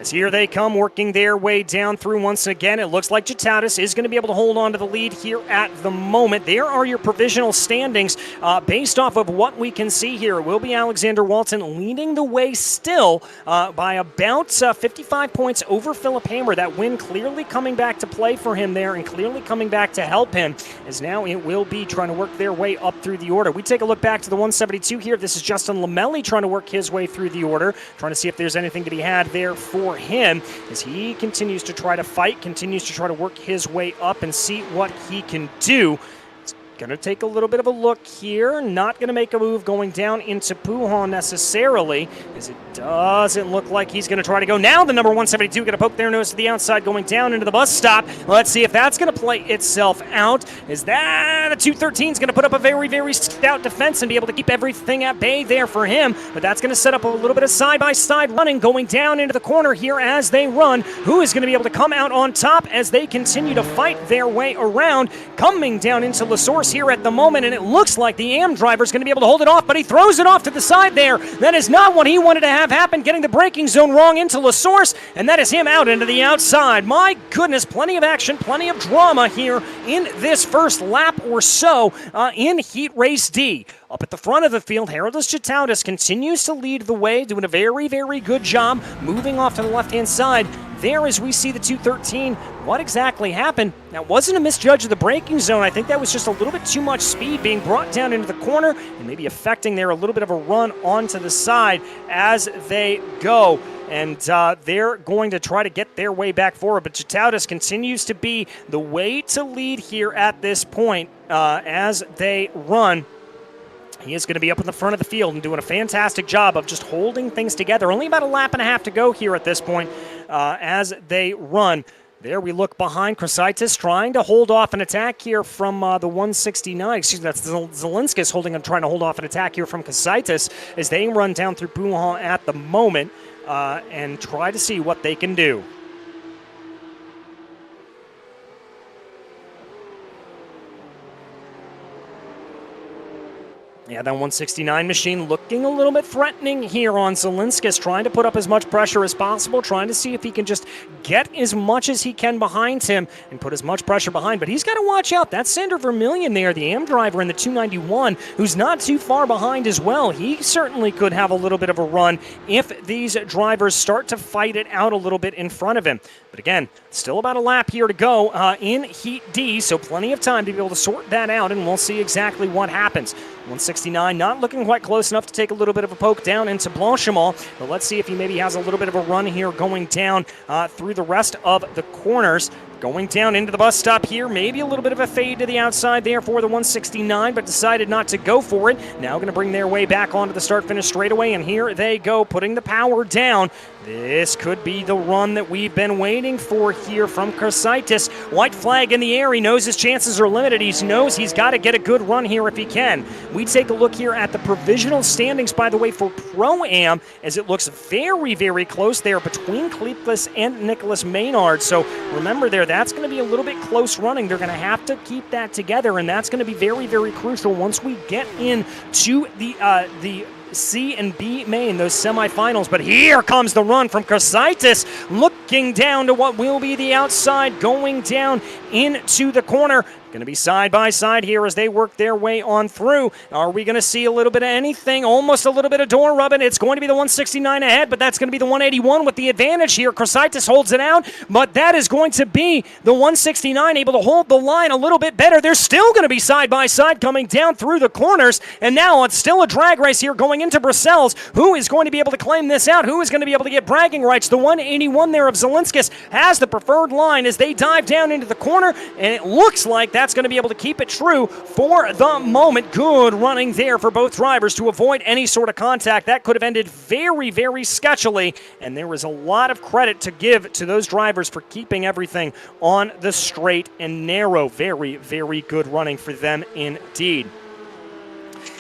As here they come, working their way down through once again. It looks like Jataudis is going to be able to hold on to the lead here at the moment. There are your provisional standings based off of what we can see here. It will be Alexander Walton leading the way still by about 55 points over Philip Hamer. That win clearly coming back to play for him there and clearly coming back to help him, as now it will be trying to work their way up through the order. We take a look back to the 172 here. This is Justin Lamelli trying to work his way through the order, trying to see if there's anything to be had there for him as he continues to try to fight, continues to try to work his way up and see what he can do. Going to take a little bit of a look here. Not going to make a move going down into Pujon necessarily, as it doesn't look like he's going to try to go. Now the number 172 going to poke their nose to the outside, going down into the bus stop. Let's see if that's going to play itself out. Is that the 213 is going to put up a very, very stout defense and be able to keep everything at bay there for him. But that's going to set up a little bit of side-by-side running going down into the corner here as they run. Who is going to be able to come out on top as they continue to fight their way around, coming down into La Source here at the moment, and it looks like the AM driver is going to be able to hold it off, but he throws it off to the side there. That is not what he wanted to have happen, getting the braking zone wrong into La Source, and that is him out into the outside. My goodness, plenty of action, plenty of drama here in this first lap or so in Heat Race D. Up at the front of the field, Heraldus Jataudis continues to lead the way, doing a very, very good job moving off to the left-hand side. There, as we see the 213, what exactly happened? That wasn't a misjudge of the braking zone. I think that was just a little bit too much speed being brought down into the corner and maybe affecting there a little bit of a run onto the side as they go. And they're going to try to get their way back forward. But Jataudis continues to be the way to lead here at this point as they run. He is going to be up in the front of the field and doing a fantastic job of just holding things together. Only about a lap and a half to go here at this point as they run. There we look behind Krasaitis trying to hold off an attack here from the 169. Excuse me, that's Zelinskis trying to hold off an attack here from Krasaitis as they run down through Pujon at the moment and try to see what they can do. Yeah, that 169 machine looking a little bit threatening here on Zelinskis, trying to put up as much pressure as possible, trying to see if he can just get as much as he can behind him and put as much pressure behind. But he's got to watch out. That's Sander Vermillion there, the AM driver in the 291, who's not too far behind as well. He certainly could have a little bit of a run if these drivers start to fight it out a little bit in front of him. But again, still about a lap here to go in Heat D, so plenty of time to be able to sort that out, and we'll see exactly what happens. 169 not looking quite close enough to take a little bit of a poke down into Blanchimont, but let's see if he maybe has a little bit of a run here going down through the rest of the corners. Going down into the bus stop here, maybe a little bit of a fade to the outside there for the 169, but decided not to go for it. Now going to bring their way back onto the start-finish straightaway, and here they go, putting the power down. This could be the run that we've been waiting for here from Krasaitis. White flag in the air. He knows his chances are limited. He knows he's got to get a good run here if he can. We take a look here at the provisional standings, by the way, for Pro-Am, as it looks very, very close there between Kleepless and Nicholas Maynard. So remember there, that's going to be a little bit close running. They're going to have to keep that together, and that's going to be very, very crucial once we get into the C and B main, those semifinals. But here comes the run from Krasaitis, looking down to what will be the outside, going down into the corner. Going to be side by side here as they work their way on through. Are we going to see a little bit of anything? Almost a little bit of door rubbing. It's going to be the 169 ahead, but that's going to be the 181 with the advantage here. Krasaitis holds it out, but that is going to be the 169 able to hold the line a little bit better. They're still going to be side by side coming down through the corners, and now it's still a drag race here going into Brussels. Who is going to be able to claim this out? Who is going to be able to get bragging rights? The 181 there of Zelinskis has the preferred line as they dive down into the corner, and it looks like that's going to be able to keep it true for the moment. Good running there for both drivers to avoid any sort of contact. That could have ended very, very sketchily, and there was a lot of credit to give to those drivers for keeping everything on the straight and narrow. Very, very good running for them indeed.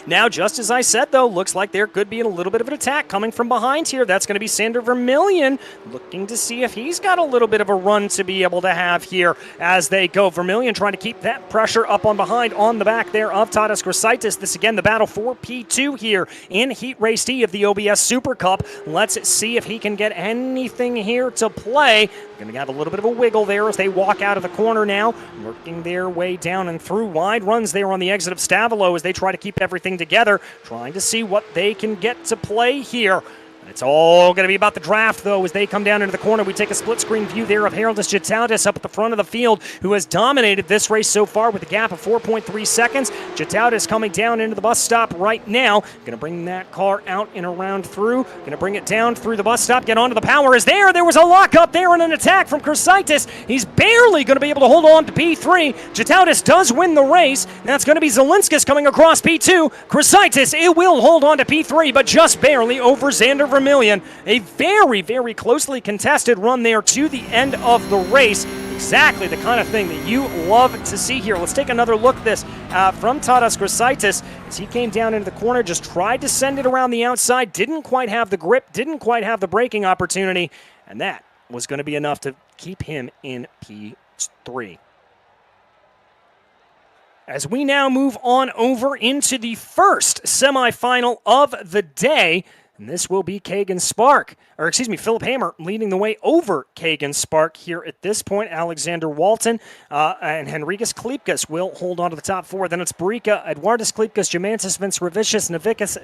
Now, just as I said, though, looks like there could be a little bit of an attack coming from behind here. That's going to be Sander Vermillion looking to see if he's got a little bit of a run to be able to have here as they go. Vermillion trying to keep that pressure up on behind on the back there of Tadas Grasitis. This, again, the battle for P2 here in Heat Race D of the OBS Super Cup. Let's see if he can get anything here to play. Going to have a little bit of a wiggle there as they walk out of the corner now, working their way down and through. Wide runs there on the exit of Stavilo as they try to keep everything together, trying to see what they can get to play here. It's all going to be about the draft, though, as they come down into the corner. We take a split-screen view there of Haraldus Jataudis up at the front of the field, who has dominated this race so far with a gap of 4.3 seconds. Jataudis coming down into the bus stop right now. Going to bring that car out and around through. Going to bring it down through the bus stop. Get onto the power is there. There was a lockup there and an attack from Grasitis. He's barely going to be able to hold on to P3. Jataudis does win the race. That's going to be Zielinskis coming across P2. Grasitis, it will hold on to P3, but just barely over Sander Vermillion. A very, very closely contested run there to the end of the race. Exactly the kind of thing that you love to see here. Let's take another look at this from Tadas Grasitis as he came down into the corner, just tried to send it around the outside, didn't quite have the grip, didn't quite have the braking opportunity, and that was going to be enough to keep him in P3. As we now move on over into the first semifinal of the day, and this will be Philip Hamer leading the way over Kagan Spark here at this point. Alexander Walton and Henrikas Klipkas will hold on to the top four. Then it's Barica, Eduardus Klipkas, Jamantis, Vince Ravicius, Navikas,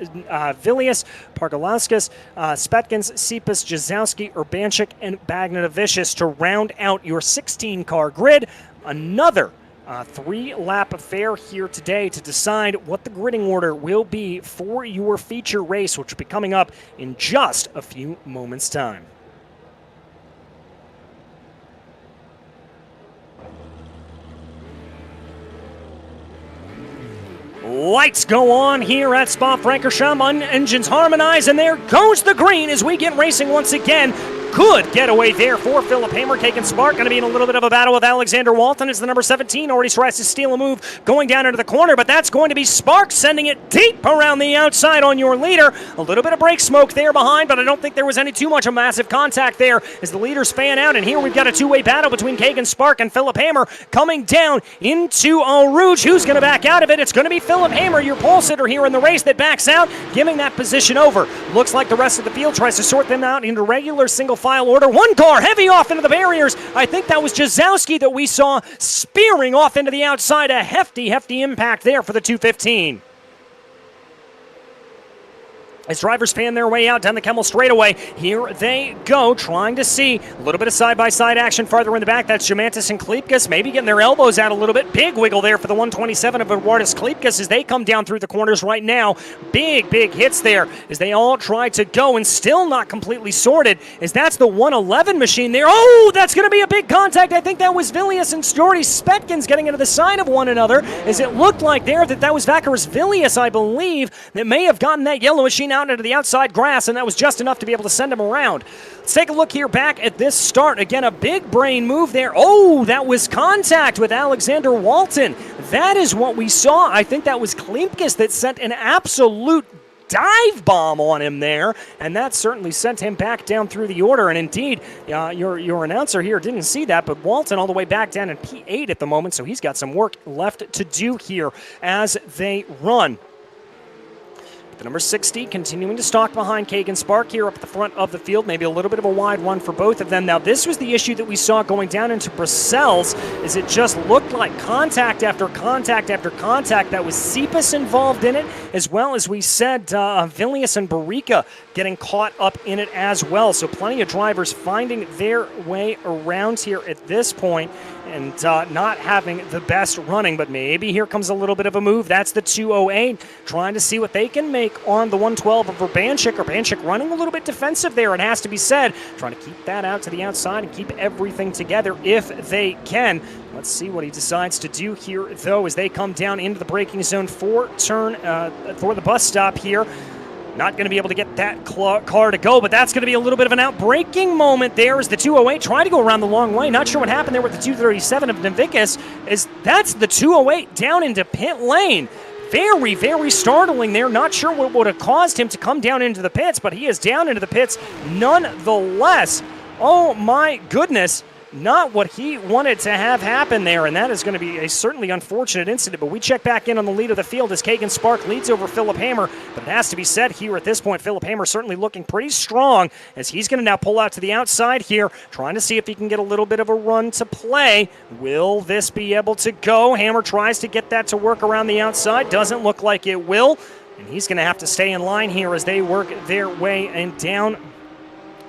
Vilius, Pargalauskas, Spetkins, Sipis, Jazowski, Urbanchik, and Bagnadovicius to round out your 16-car grid. Another three-lap affair here today to decide what the gridding order will be for your feature race, which will be coming up in just a few moments' time. Lights go on here at Spa-Francorchamps. Engines harmonize, and there goes the green as we get racing once again. Good getaway there for Philip Hamer. Kagan Spark going to be in a little bit of a battle with Alexander Walton. It's the number 17. Already tries to steal a move going down into the corner, but that's going to be Spark sending it deep around the outside on your leader. A little bit of brake smoke there behind, but I don't think there was any too much of massive contact there as the leaders fan out. And here we've got a two-way battle between Kagan Spark and Philip Hamer coming down into Eau Rouge. Who's going to back out of it? It's going to be Philip Hamer, your pole sitter here in the race, that backs out, giving that position over. Looks like the rest of the field tries to sort them out into regular single-file order. One car heavy off into the barriers. I think that was Jazowski that we saw spearing off into the outside. A hefty impact there for the 215. As drivers fan their way out down the Kemmel straightaway, here they go, trying to see a little bit of side-by-side action farther in the back. That's Jamantis and Klipkas, maybe getting their elbows out a little bit. Big wiggle there for the 127 of Eduardus Klipkas as they come down through the corners right now. Big hits there as they all try to go, and still not completely sorted, as that's the 111 machine there. Oh, that's going to be a big contact. I think that was Vilius and Jordy Spetkins getting into the side of one another, as it looked like there that was Vakaris Vilius, I believe, that may have gotten that yellow machine out into the outside grass, and that was just enough to be able to send him around. Let's take a look here back at this start. Again, a big brain move there. Oh, that was contact with Alexander Walton. That is what we saw. I think that was Klipkas that sent an absolute dive bomb on him there, and that certainly sent him back down through the order. And indeed, your announcer here didn't see that, but Walton all the way back down in P8 at the moment, so he's got some work left to do here as they run. The number 60 continuing to stalk behind Kagan Spark here up at the front of the field. Maybe a little bit of a wide run for both of them. Now, this was the issue that we saw going down into Brussels, is it just looked like contact after contact after contact. That was Sipis involved in it, as well as we said Vilius and Barica getting caught up in it as well. So plenty of drivers finding their way around here at this point, and not having the best running, but maybe here comes a little bit of a move. That's the 208, trying to see what they can make on the 112 of Urbanchik. Urbanchik running a little bit defensive there, it has to be said, trying to keep that out to the outside and keep everything together if they can. Let's see what he decides to do here, though, as they come down into the braking zone for the bus stop here. Not going to be able to get that car to go, but that's going to be a little bit of an out-braking moment there as the 208 trying to go around the long way. Not sure what happened there with the 237 of Navikas, as that's the 208 down into pit lane. Very, very startling there. Not sure what would have caused him to come down into the pits, but he is down into the pits nonetheless. Oh my goodness. Not what he wanted to have happen there, and that is going to be a certainly unfortunate incident. But we check back in on the lead of the field as Keegan Spark leads over Philip Hammer. But it has to be said here at this point, Philip Hammer certainly looking pretty strong as he's going to now pull out to the outside here, trying to see if he can get a little bit of a run to play. Will this be able to go? Hammer tries to get that to work around the outside. Doesn't look like it will. And he's going to have to stay in line here as they work their way and down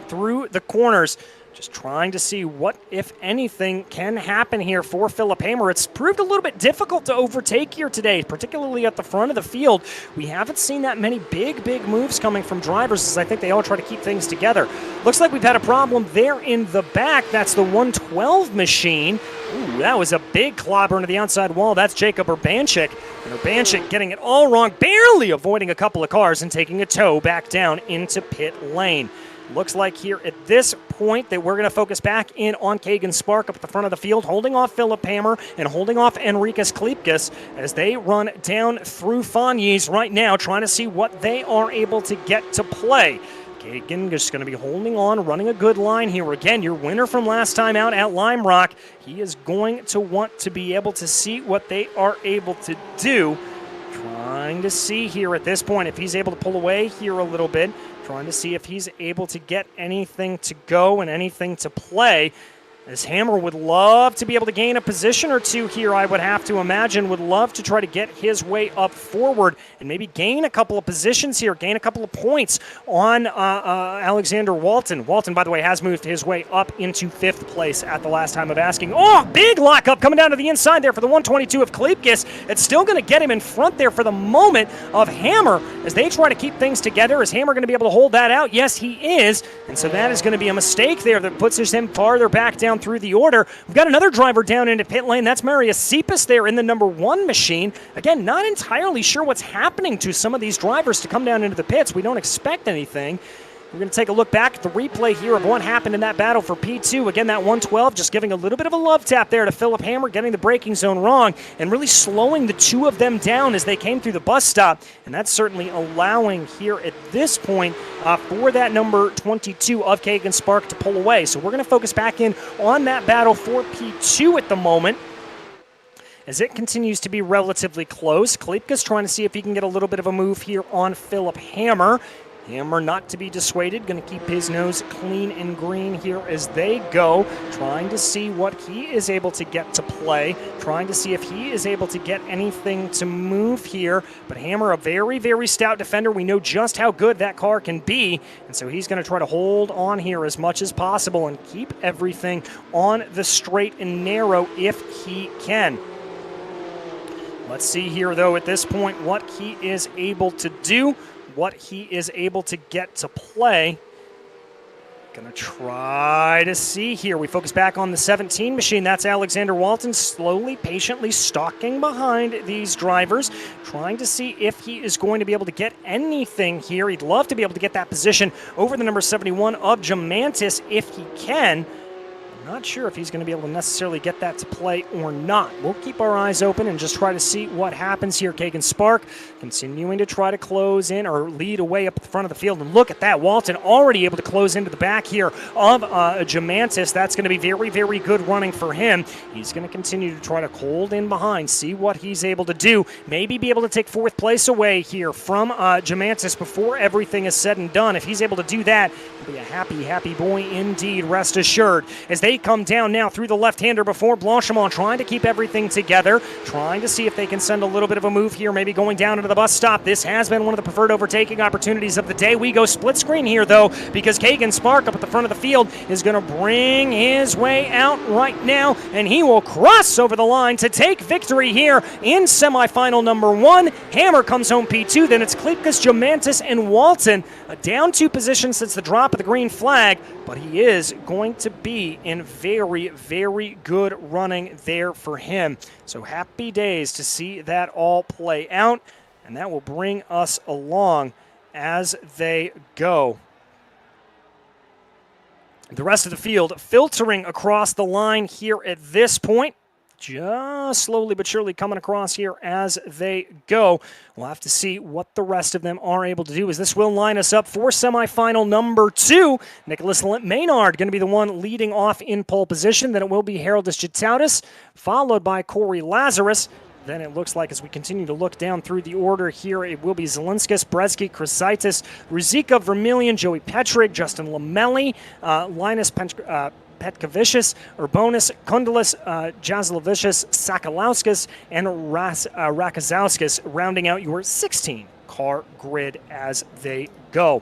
through the corners. Just trying to see what, if anything, can happen here for Philip Hammer. It's proved a little bit difficult to overtake here today, particularly at the front of the field. We haven't seen that many big moves coming from drivers, as I think they all try to keep things together. Looks like we've had a problem there in the back. That's the 112 machine. Ooh, that was a big clobber into the outside wall. That's Jacob Urbanchik. And Urbanchik getting it all wrong, barely avoiding a couple of cars and taking a tow back down into pit lane. Looks like here at this point that we're going to focus back in on Keegan Spark up at the front of the field, holding off Philip Hammer and holding off Enriquez Kleepkes as they run down through Fagnes right now, trying to see what they are able to get to play. Keegan just going to be holding on, running a good line here. Again, your winner from last time out at Lime Rock. He is going to want to be able to see what they are able to do. Trying to see here at this point if he's able to pull away here a little bit. Trying to see if he's able to get anything to go and anything to play. As Hammer would love to be able to gain a position or two here, I would have to imagine, would love to try to get his way up forward and maybe gain a couple of positions here, gain a couple of points on Alexander Walton. Walton, by the way, has moved his way up into 5th place at the last time of asking. Oh, big lockup coming down to the inside there for the 122 of Kleepkes. It's still going to get him in front there for the moment of Hammer as they try to keep things together. Is Hammer going to be able to hold that out? Yes, he is. And so that is going to be a mistake there that puts him farther back down through the order. We've got another driver down into pit lane. That's Marius Cepas there in the number 1 machine. Again, not entirely sure what's happening to some of these drivers to come down into the pits. We don't expect anything. We're going to take a look back at the replay here of what happened in that battle for P2. Again, that 112 just giving a little bit of a love tap there to Philip Hammer, getting the braking zone wrong and really slowing the two of them down as they came through the bus stop. And that's certainly allowing here at this point for that number 22 of Keegan Spark to pull away. So we're going to focus back in on that battle for P2 at the moment, as it continues to be relatively close. Kleepkes trying to see if he can get a little bit of a move here on Philip Hammer. Hammer not to be dissuaded, going to keep his nose clean and green here as they go, trying to see what he is able to get to play, trying to see if he is able to get anything to move here. But Hammer, a very stout defender. We know just how good that car can be, and so he's going to try to hold on here as much as possible and keep everything on the straight and narrow if he can. Let's see here, though, at this point, what he is able to do, what he is able to get to play. Gonna try to see here. We focus back on the 17 machine. That's Alexander Walton, slowly, patiently stalking behind these drivers, trying to see if he is going to be able to get anything here. He'd love to be able to get that position over the number 71 of Jamantis if he can. Not sure if he's going to be able to necessarily get that to play or not. We'll keep our eyes open and just try to see what happens here. Keegan Spark continuing to try to close in or lead away up at the front of the field. And look at that. Walton already able to close into the back here of Jamantis. That's going to be very good running for him. He's going to continue to try to hold in behind, see what he's able to do. Maybe be able to take 4th place away here from Jamantis before everything is said and done. If he's able to do that, he'll be a happy boy indeed, rest assured. As they come down now through the left-hander before Blanchimont, trying to keep everything together, trying to see if they can send a little bit of a move here, maybe going down into the bus stop. This has been one of the preferred overtaking opportunities of the day. We go split screen here, though, because Keegan Spark up at the front of the field is going to bring his way out right now, and he will cross over the line to take victory here in semifinal number 1. Hammer comes home P2, then it's Kleepkes, Jamantis, and Walton. Down 2 positions since the drop of the green flag, but he is going to be in very good running there for him. So happy days to see that all play out, and that will bring us along as they go. The rest of the field filtering across the line here at this point. just slowly but surely coming across here as they go. We'll have to see what the rest of them are able to do, as this will line us up for semifinal number 2. Nicholas Maynard going to be the one leading off in pole position. Then it will be Haroldus Gitautas, followed by Corey Lazarus. Then it looks like, as we continue to look down through the order here, it will be Zielinskis, Bresky, Krasaitis, Ruzicka, Vermillion, Joey Petrig, Justin Lamelli, Linus Petkavicius, Urbonis, Kundalis, Jazlavicius, Sakalauskas, and Rakazauskas, rounding out your 16-car grid as they go.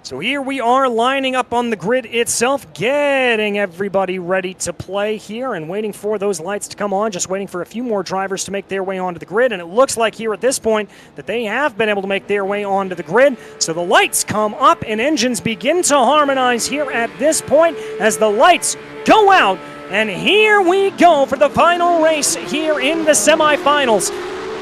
So here we are lining up on the grid itself, getting everybody ready to play here and waiting for those lights to come on, just waiting for a few more drivers to make their way onto the grid. And it looks like here at this point that they have been able to make their way onto the grid. So the lights come up and engines begin to harmonize here at this point as the lights go out. And here we go for the final race here in the semifinals.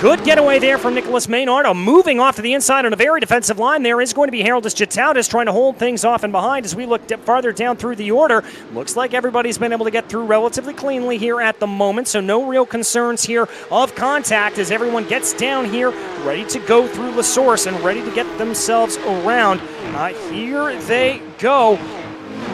Good getaway there from Nicholas Maynard. Moving off to the inside on a very defensive line. There is going to be Haroldus Gitautas trying to hold things off and behind as we look farther down through the order. Looks like everybody's been able to get through relatively cleanly here at the moment, so no real concerns here of contact as everyone gets down here ready to go through La Source and ready to get themselves around. Here they go.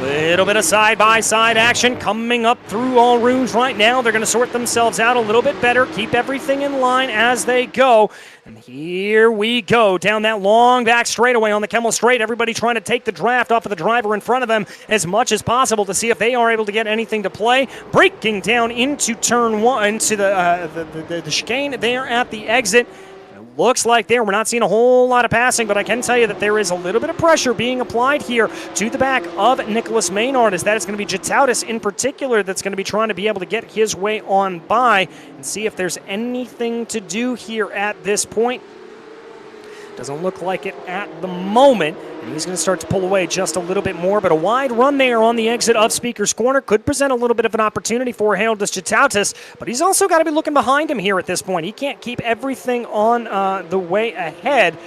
Little bit of side-by-side action coming up through all rouge right now. They're going to sort themselves out a little bit better, keep everything in line as they go. And here we go down that long back straightaway on the Kemmel Straight. Everybody trying to take the draft off of the driver in front of them as much as possible to see if they are able to get anything to play. Breaking down into turn 1, into the chicane there at the exit. Looks like we're not seeing a whole lot of passing, but I can tell you that there is a little bit of pressure being applied here to the back of Nicholas Maynard, as that is going to be Gitautas in particular that's going to be trying to be able to get his way on by and see if there's anything to do here at this point. Doesn't look like it at the moment, and he's going to start to pull away just a little bit more, but a wide run there on the exit of Speaker's Corner could present a little bit of an opportunity for Haroldus Gitautas, but he's also got to be looking behind him here at this point. He can't keep everything on the way ahead.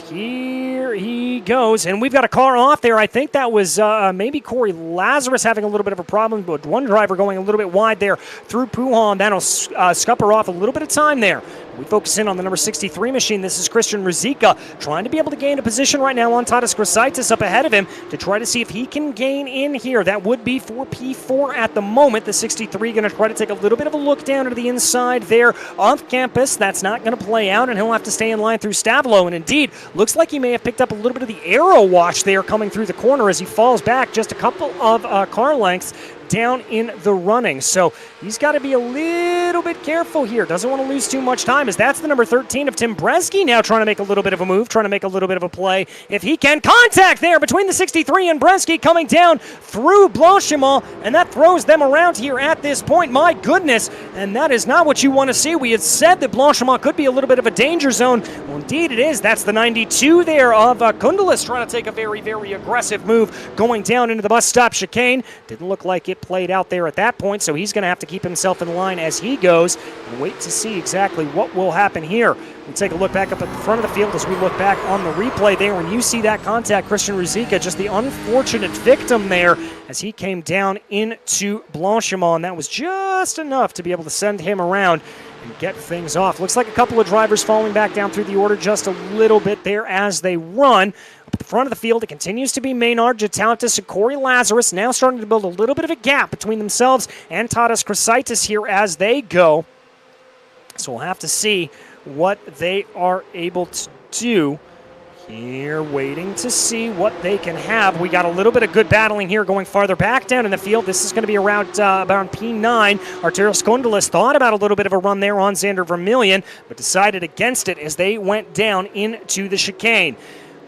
Here he goes, and we've got a car off there. I think that was maybe Corey Lazarus having a little bit of a problem, but one driver going a little bit wide there through Puhan. That'll scupper off a little bit of time there. We focus in on the number 63 machine. This is Christian Ruzicka trying to be able to gain a position right now on Tadas Krasaitis up ahead of him to try to see if he can gain in here. That would be for P4 at the moment. The 63 going to try to take a little bit of a look down to the inside there of campus. That's not going to play out, and he'll have to stay in line through Stavlo. And indeed, looks like he may have picked up a little bit of the aero wash there coming through the corner as he falls back just a couple of car lengths down in the running. So he's got to be a little bit careful here. Doesn't want to lose too much time, as that's the number 13 of Tim Bresky now trying to make a little bit of a move, trying to make a little bit of a play. If he can, contact there between the 63 and Bresky coming down through Blanchimont, and that throws them around here at this point. My goodness, and that is not what you want to see. We had said that Blanchimont could be a little bit of a danger zone. Well, indeed it is. That's the 92 there of Kundalis trying to take a very, very aggressive move going down into the bus stop chicane. Didn't look like it played out there at that point, so he's going to have to keep himself in line as he goes and wait to see exactly what will happen here. We'll take a look back up at the front of the field as we look back on the replay there. When you see that contact, Christian Ruzicka, just the unfortunate victim there as he came down into Blanchimont. That was just enough to be able to send him around and get things off. Looks like a couple of drivers falling back down through the order just a little bit there as they run. Up at the front of the field, it continues to be Maynard, Gitautas, and Corey Lazarus, now starting to build a little bit of a gap between themselves and Tadas Krasaitis here as they go. So we'll have to see what they are able to do here, waiting to see what they can have. We got a little bit of good battling here going farther back down in the field. This is going to be around P9. Arturas Kundalis thought about a little bit of a run there on Xander Vermillion, but decided against it as they went down into the chicane.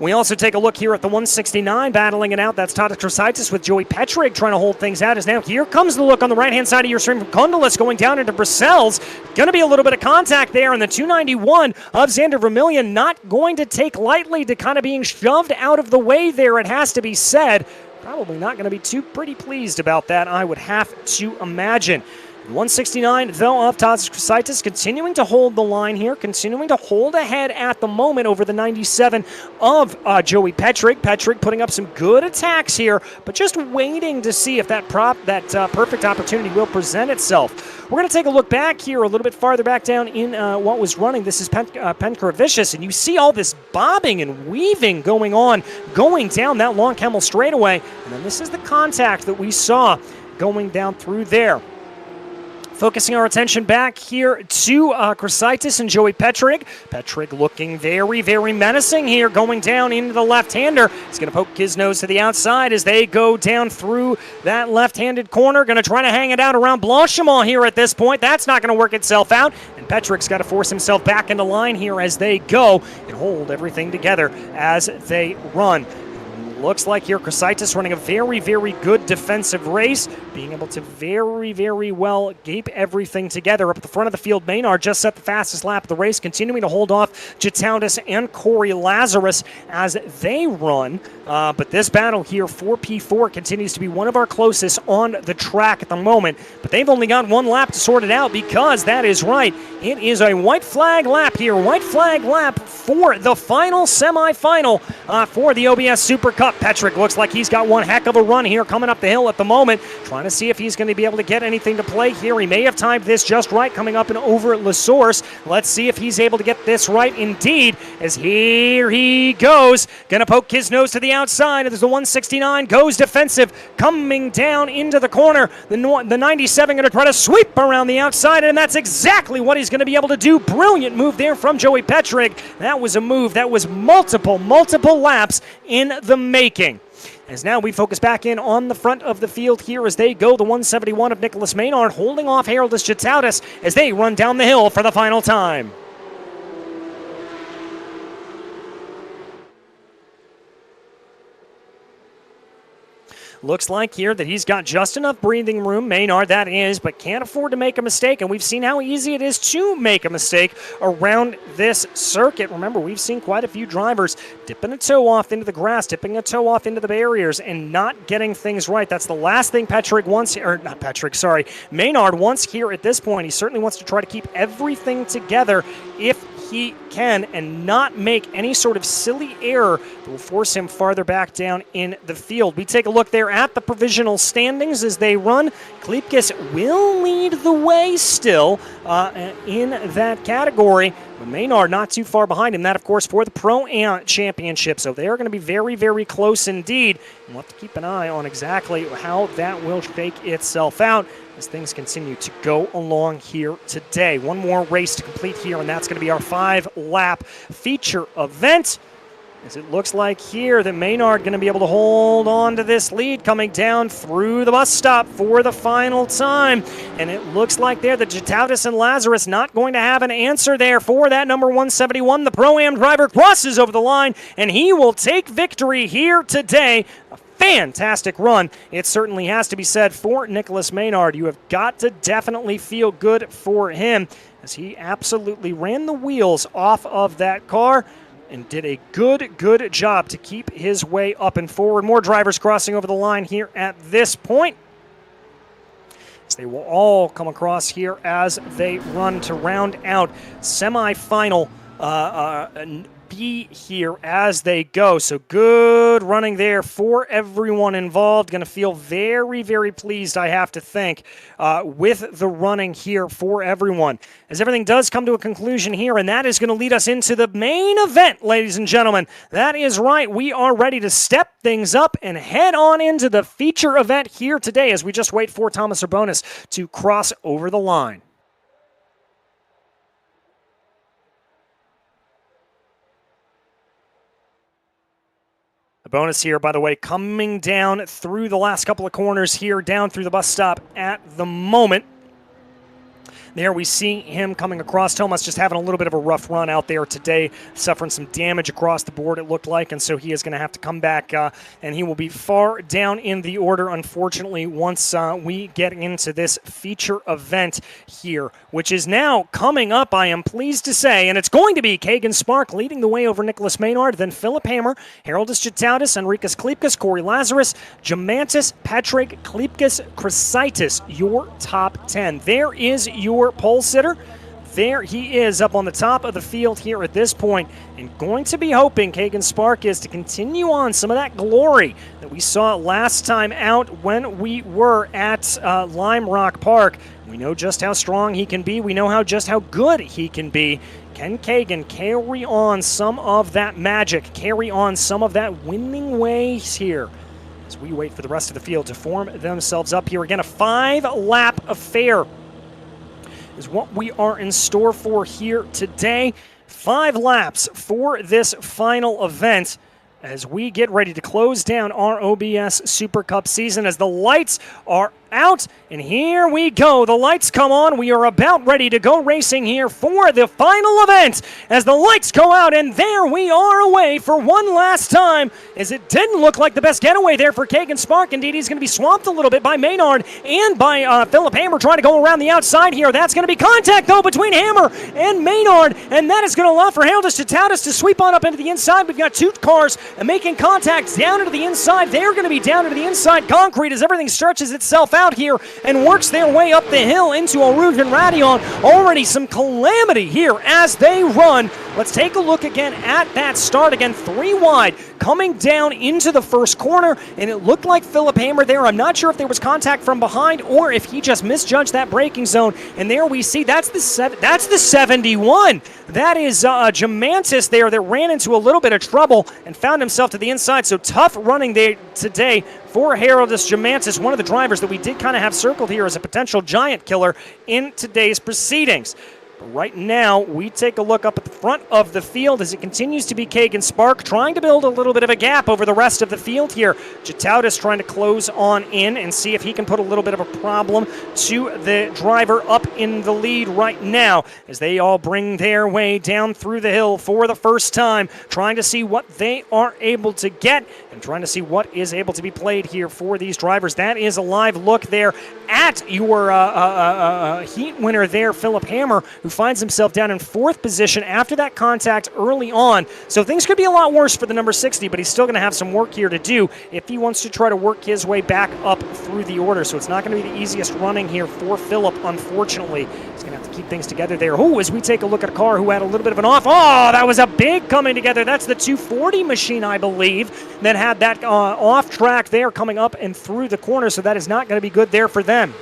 We also take a look here at the 169 battling it out. That's Tadas Krasaitis with Joey Petrig trying to hold things out. As now here comes the look on the right-hand side of your stream from Kundalis going down into Brussels. Going to be a little bit of contact there, and the 291 of Xander Vermillion not going to take lightly to kind of being shoved out of the way there, it has to be said. Probably not going to be too pretty pleased about that, I would have to imagine. 169, though, of Tazis Chrysaitis, continuing to hold the line here, continuing to hold ahead at the moment over the 97 of Joey Petrig. Petrig putting up some good attacks here, but just waiting to see if that perfect opportunity will present itself. We're going to take a look back here, a little bit farther back down in what was running. This is Penkravicious, and you see all this bobbing and weaving going on, going down that long Camel straightaway, and then this is the contact that we saw going down through there. Focusing our attention back here to Chrysaitis and Joey Petrig. Petrig looking very, very menacing here, going down into the left-hander. He's going to poke his nose to the outside as they go down through that left-handed corner. Going to try to hang it out around Blanchimont here at this point. That's not going to work itself out. And Petrig's got to force himself back into line here as they go and hold everything together as they run. Looks like here Chrysaitis running a very, very good defensive race, being able to very, very well gape everything together. Up at the front of the field, Maynard just set the fastest lap of the race, continuing to hold off Jatautis and Corey Lazarus as they run. But this battle here for P4 continues to be one of our closest on the track at the moment. But they've only got one lap to sort it out because that is right. It is a white flag lap here, white flag lap for the final semifinal for the OBS Super Cup. Petrig looks like he's got one heck of a run here coming up the hill at the moment, trying to see if he's going to be able to get anything to play here. He may have timed this just right coming up and over La Source. Let's see if he's able to get this right indeed, as here he goes. Going to poke his nose to the outside. There's the 169, goes defensive, coming down into the corner. The 97 going to try to sweep around the outside, and that's exactly what he's going to be able to do. Brilliant move there from Joey Petrig. That was a move that was multiple laps in the making. As now we focus back in on the front of the field here as they go. The 171 of Nicholas Maynard holding off Haroldus Jatautis as they run down the hill for the final time. Looks like here that he's got just enough breathing room, Maynard that is, but can't afford to make a mistake, and we've seen how easy it is to make a mistake around this circuit. Remember, we've seen quite a few drivers dipping a toe off into the grass, dipping a toe off into the barriers, and not getting things right. That's the last thing Maynard wants here at this point. He certainly wants to try to keep everything together if he can and not make any sort of silly error that will force him farther back down in the field. We take a look there at the provisional standings as they run. Kleepkes will lead the way still in that category, but Maynard not too far behind him. That, of course, for the Pro-Am Championship. So they are going to be very, very close indeed. And we'll have to keep an eye on exactly how that will shake itself out as things continue to go along here today. One more race to complete here, and that's going to be our 5-lap feature event. As it looks like here that Maynard going to be able to hold on to this lead coming down through the bus stop for the final time. And it looks like there that Jatautis and Lazarus not going to have an answer there for that number 171. The Pro-Am driver crosses over the line, and he will take victory here today. Fantastic run. It certainly has to be said for Nicholas Maynard. You have got to definitely feel good for him as he absolutely ran the wheels off of that car and did a good job to keep his way up and forward. More drivers crossing over the line here at this point, as they will all come across here as they run to round out semifinal B here as they go. So good running there for everyone involved. Going to feel very, very pleased, I have to think, with the running here for everyone. As everything does come to a conclusion here, and that is going to lead us into the main event, ladies and gentlemen. That is right. We are ready to step things up and head on into the feature event here today as we just wait for Thomas Urbonis to cross over the line. Bonus here, by the way, coming down through the last couple of corners here, down through the bus stop at the moment. There we see him coming across. Thomas just having a little bit of a rough run out there today, suffering some damage across the board, it looked like, and so he is going to have to come back, and he will be far down in the order, unfortunately, once we get into this feature event here, which is now coming up, I am pleased to say, and it's going to be Kagan Spark leading the way over Nicholas Maynard, then Philip Hammer, Haroldus Jatautis, Enrikas Klipkas, Corey Lazarus, Jamantis, Patrick Klipkas, Chrysitis, your top 10. There is your pole sitter. There he is up on the top of the field here at this point, and going to be hoping Kagan Spark is to continue on some of that glory that we saw last time out when we were at Lime Rock Park. We know just how strong he can be. We know just how good he can be. Can Kagan carry on some of that magic, carry on some of that winning ways here as we wait for the rest of the field to form themselves up here? Again, a 5-lap affair is what we are in store for here today. 5 laps for this final event as we get ready to close down our OBS Super Cup season as the lights are out, and here we go. The lights come on. We are about ready to go racing here for the final event as the lights go out, and there we are away for one last time as it didn't look like the best getaway there for Kagan Spark. Indeed, he's going to be swamped a little bit by Maynard and by Philip Hammer trying to go around the outside here. That's going to be contact, though, between Hammer and Maynard, and that is going to allow for Haroldus Jatautis to sweep on up into the inside. We've got 2 cars making contact down into the inside. They're going to be down into the inside concrete as everything stretches itself out here and works their way up the hill into Arouge and Radion. Already some calamity here as they run. Let's take a look again at that start. Again, 3 wide, coming down into the first corner, and it looked like Philip Hammer there. I'm not sure if there was contact from behind or if he just misjudged that braking zone. And there we see that's the 71. That is Jamantis there that ran into a little bit of trouble and found himself to the inside. So tough running there today for Haroldus Jamantis, one of the drivers that we did kind of have circled here as a potential giant killer in today's proceedings. Right now, we take a look up at the front of the field as it continues to be Kagan Spark trying to build a little bit of a gap over the rest of the field here. Jatautis trying to close on in and see if he can put a little bit of a problem to the driver up in the lead right now as they all bring their way down through the hill for the first time, trying to see what they are able to get and trying to see what is able to be played here for these drivers. That is a live look there at your heat winner there, Philip Hammer, who finds himself down in 4th position after that contact early on. So things could be a lot worse for the number 60, but he's still going to have some work here to do if he wants to try to work his way back up through the order. So it's not going to be the easiest running here for Philip, unfortunately. He's going to have to keep things together there. Oh, as we take a look at a car who had a little bit of an off. Oh, that was a big coming together. That's the 240 machine, I believe, that had that off track there coming up and through the corner. So that is not going to be good there for them.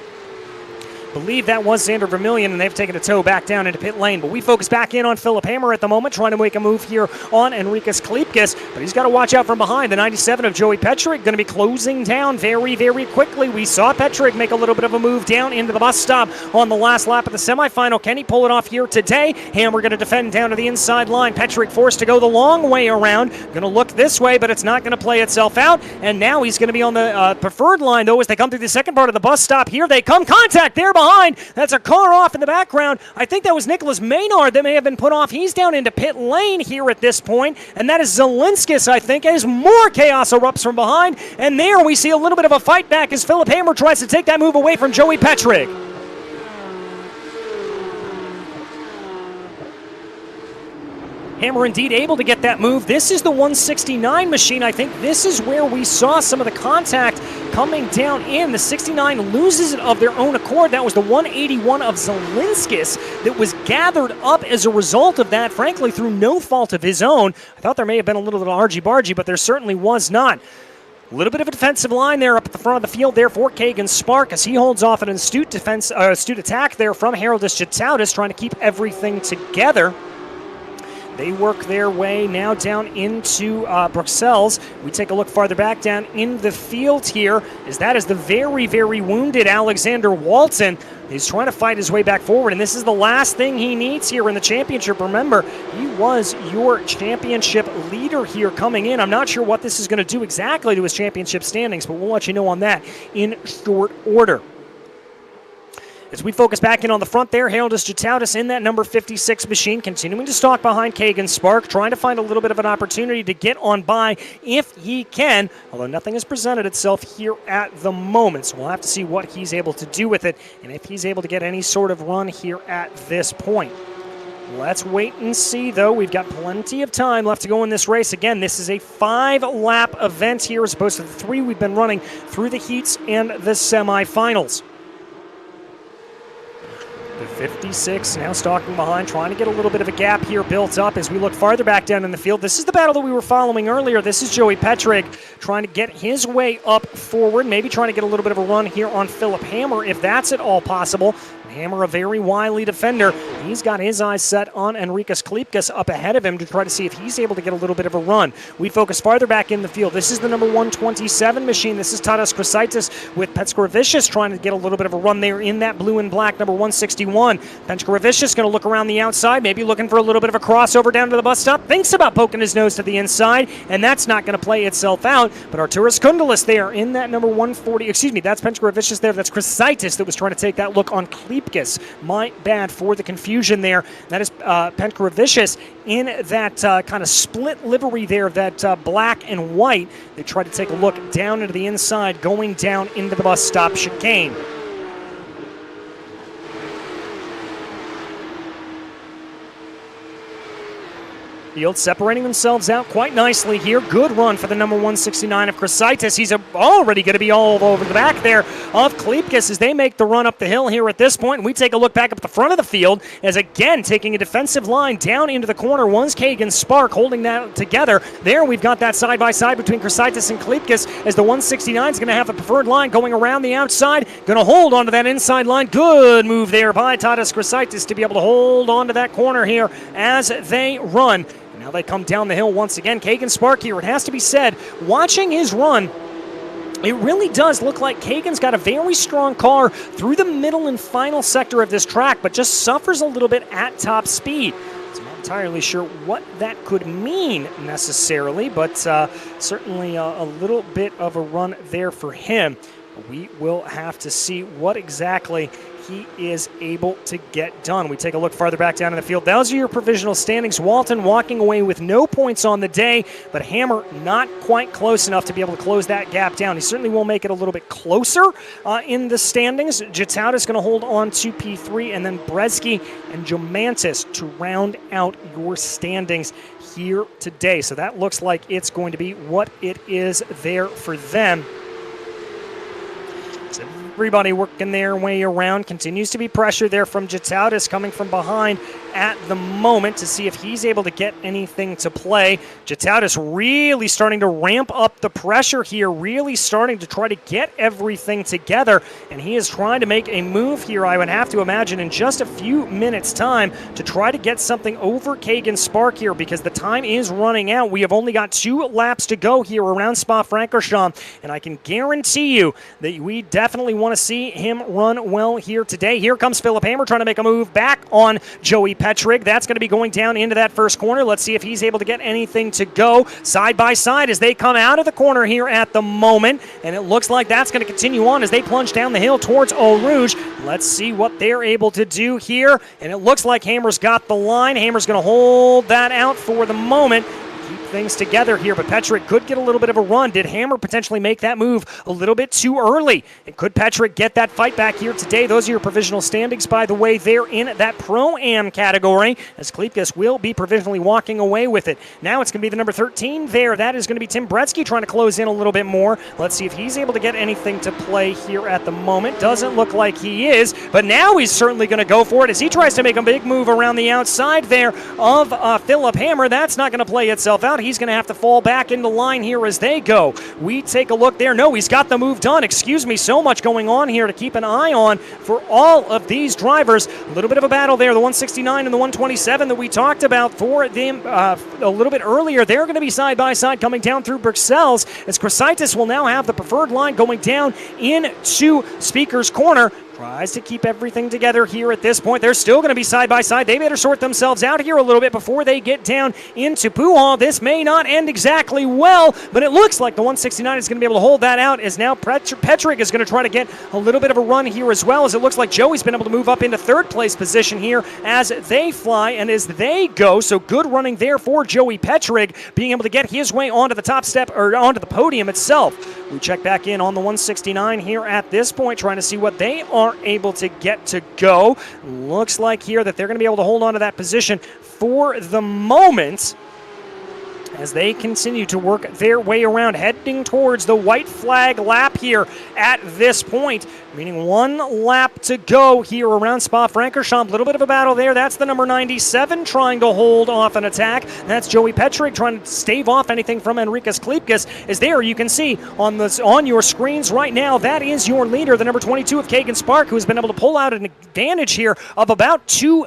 Believe that was Xander Vermillion, and they've taken a tow back down into pit lane. But we focus back in on Philip Hammer at the moment, trying to make a move here on Enrikas Klipkas. But he's got to watch out from behind. The 97 of Joey Petrick going to be closing down very, very quickly. We saw Petrick make a little bit of a move down into the bus stop on the last lap of the semifinal. Can he pull it off here today? Hammer going to defend down to the inside line. Petrick forced to go the long way around. Going to look this way, but it's not going to play itself out. And now he's going to be on the preferred line, though, as they come through the second part of the bus stop. Here they come. Contact there behind. That's a car off in the background. I think that was Nicholas Maynard that may have been put off. He's down into pit lane here at this point, and that is Zelinskis, I think, as more chaos erupts from behind. And there we see a little bit of a fight back as Philip Hammer tries to take that move away from Joey Petrick. Hammer indeed able to get that move. This is the 169 machine. I think this is where we saw some of the contact coming down in. The 69 loses it of their own accord. That was the 181 of Zelinskis that was gathered up as a result of that, frankly, through no fault of his own. I thought there may have been a little bit of argy-bargy, but there certainly was not. A little bit of a defensive line there up at the front of the field there for Kagan Spark as he holds off an astute attack there from Haroldus Jatautis, trying to keep everything together. They work their way now down into Bruxelles. We take a look farther back down in the field here, as that is the very, very wounded Alexander Walton. He's trying to fight his way back forward, and this is the last thing he needs here in the championship. Remember, he was your championship leader here coming in. I'm not sure what this is going to do exactly to his championship standings, but we'll let you know on that in short order. As we focus back in on the front there, Haroldus Jatautis in that number 56 machine, continuing to stalk behind Kagan Spark, trying to find a little bit of an opportunity to get on by if he can, although nothing has presented itself here at the moment. So we'll have to see what he's able to do with it and if he's able to get any sort of run here at this point. Let's wait and see, though. We've got plenty of time left to go in this race. Again, this is a 5-lap event here as opposed to the 3 we've been running through the heats and the semifinals. The 56 now stalking behind, trying to get a little bit of a gap here built up as we look farther back down in the field. This is the battle that we were following earlier. This is Joey Petrig trying to get his way up forward, maybe trying to get a little bit of a run here on Philip Hammer, if that's at all possible. Hammer, a very wily defender. He's got his eyes set on Enrikas Klipkas up ahead of him to try to see if he's able to get a little bit of a run. We focus farther back in the field. This is the number 127 machine. This is Tadas Krasaitis with Petskrovicius trying to get a little bit of a run there in that blue and black number 161. Petskrovicius going to look around the outside, maybe looking for a little bit of a crossover down to the bus stop. Thinks about poking his nose to the inside, and that's not going to play itself out. But Arturas Kundalis there in that number 140. Excuse me, that's Petskrovicius there. That's Krasaitis that was trying to take that look on Klipkas. My bad for the confusion there. That is Petskrovicius in that kind of split livery there, that black and white. They try to take a look down into the inside, going down into the bus stop chicane. Field separating themselves out quite nicely here. Good run for the number 169 of Krasaitis. He's already going to be all over the back there of Klipkas as they make the run up the hill here at this point. And we take a look back up at the front of the field as, again, taking a defensive line down into the corner. One's Kagan Spark holding that together. There we've got that side-by-side between Krasaitis and Klipkas as the 169 is going to have a preferred line going around the outside. Going to hold onto that inside line. Good move there by Tadas Krasaitis to be able to hold onto that corner here as they run. Now they come down the hill once again. Kagan Spark here, it has to be said, watching his run, it really does look like Kagan's got a very strong car through the middle and final sector of this track, but just suffers a little bit at top speed. So I'm not entirely sure what that could mean necessarily, but certainly a little bit of a run there for him. We will have to see what exactly he is able to get done. We take a look farther back down in the field. Those are your provisional standings. Walton walking away with no points on the day, but Hammer not quite close enough to be able to close that gap down. He certainly will make it a little bit closer in the standings. Jatautis is going to hold on to P3, and then Bresky and Jomantis to round out your standings here today. So that looks like it's going to be what it is there for them. Everybody working their way around. Continues to be pressure there from Jatautis coming from behind at the moment to see if he's able to get anything to play. Jatautis really starting to ramp up the pressure here, really starting to try to get everything together, and he is trying to make a move here, I would have to imagine, in just a few minutes' time to try to get something over Kagan Spark here because the time is running out. We have only got 2 laps to go here around Spa-Francorchamps, and I can guarantee you that we definitely want to see him run well here today. Here comes Philip Hammer trying to make a move back on Joey Petrig. That's going to be going down into that first corner. Let's see if he's able to get anything to go side by side as they come out of the corner here at the moment. And it looks like that's going to continue on as they plunge down the hill towards Eau Rouge. Let's see what they're able to do here. And it looks like Hammer's got the line. Hammer's going to hold that out for the moment. Things together here, but Petrig could get a little bit of a run. Did Hammer potentially make that move a little bit too early? And could Petrig get that fight back here today? Those are your provisional standings, by the way. They're in that Pro-Am category, as Klipkas will be provisionally walking away with it. Now it's going to be the number 13 there. That is going to be Tim Bretsky trying to close in a little bit more. Let's see if he's able to get anything to play here at the moment. Doesn't look like he is, but now he's certainly going to go for it as he tries to make a big move around the outside there of Philip Hammer. That's not going to play itself out. He's going to have to fall back into line here as they go. We take a look there. No, he's got the move done. Excuse me, so much going on here to keep an eye on for all of these drivers. A little bit of a battle there. The 169 and the 127 that we talked about for them a little bit earlier. They're going to be side by side coming down through Bruxelles as Krasaitis will now have the preferred line going down into Speaker's Corner. Tries to keep everything together here at this point. They're still going to be side by side. They better sort themselves out here a little bit before they get down into Puhal. This may not end exactly well, but it looks like the 169 is going to be able to hold that out, as now Petrick is going to try to get a little bit of a run here as well, as it looks like Joey's been able to move up into third place position here as they fly and as they go. So good running there for Joey Petrick, being able to get his way onto the top step, or onto the podium itself. We check back in on the 169 here at this point, trying to see what they are able to get to go. Looks like here that they're going to be able to hold on to that position for the moment, as they continue to work their way around, heading towards the white flag lap here at this point, meaning one lap to go here around Spa-Francorchamps. A little bit of a battle there. That's the number 97 trying to hold off an attack. That's Joey Petrick trying to stave off anything from Enrikas Klipkas. Is there, you can see on your screens right now, that is your leader, the number 22 of Kagan Spark, who has been able to pull out an advantage here of about 1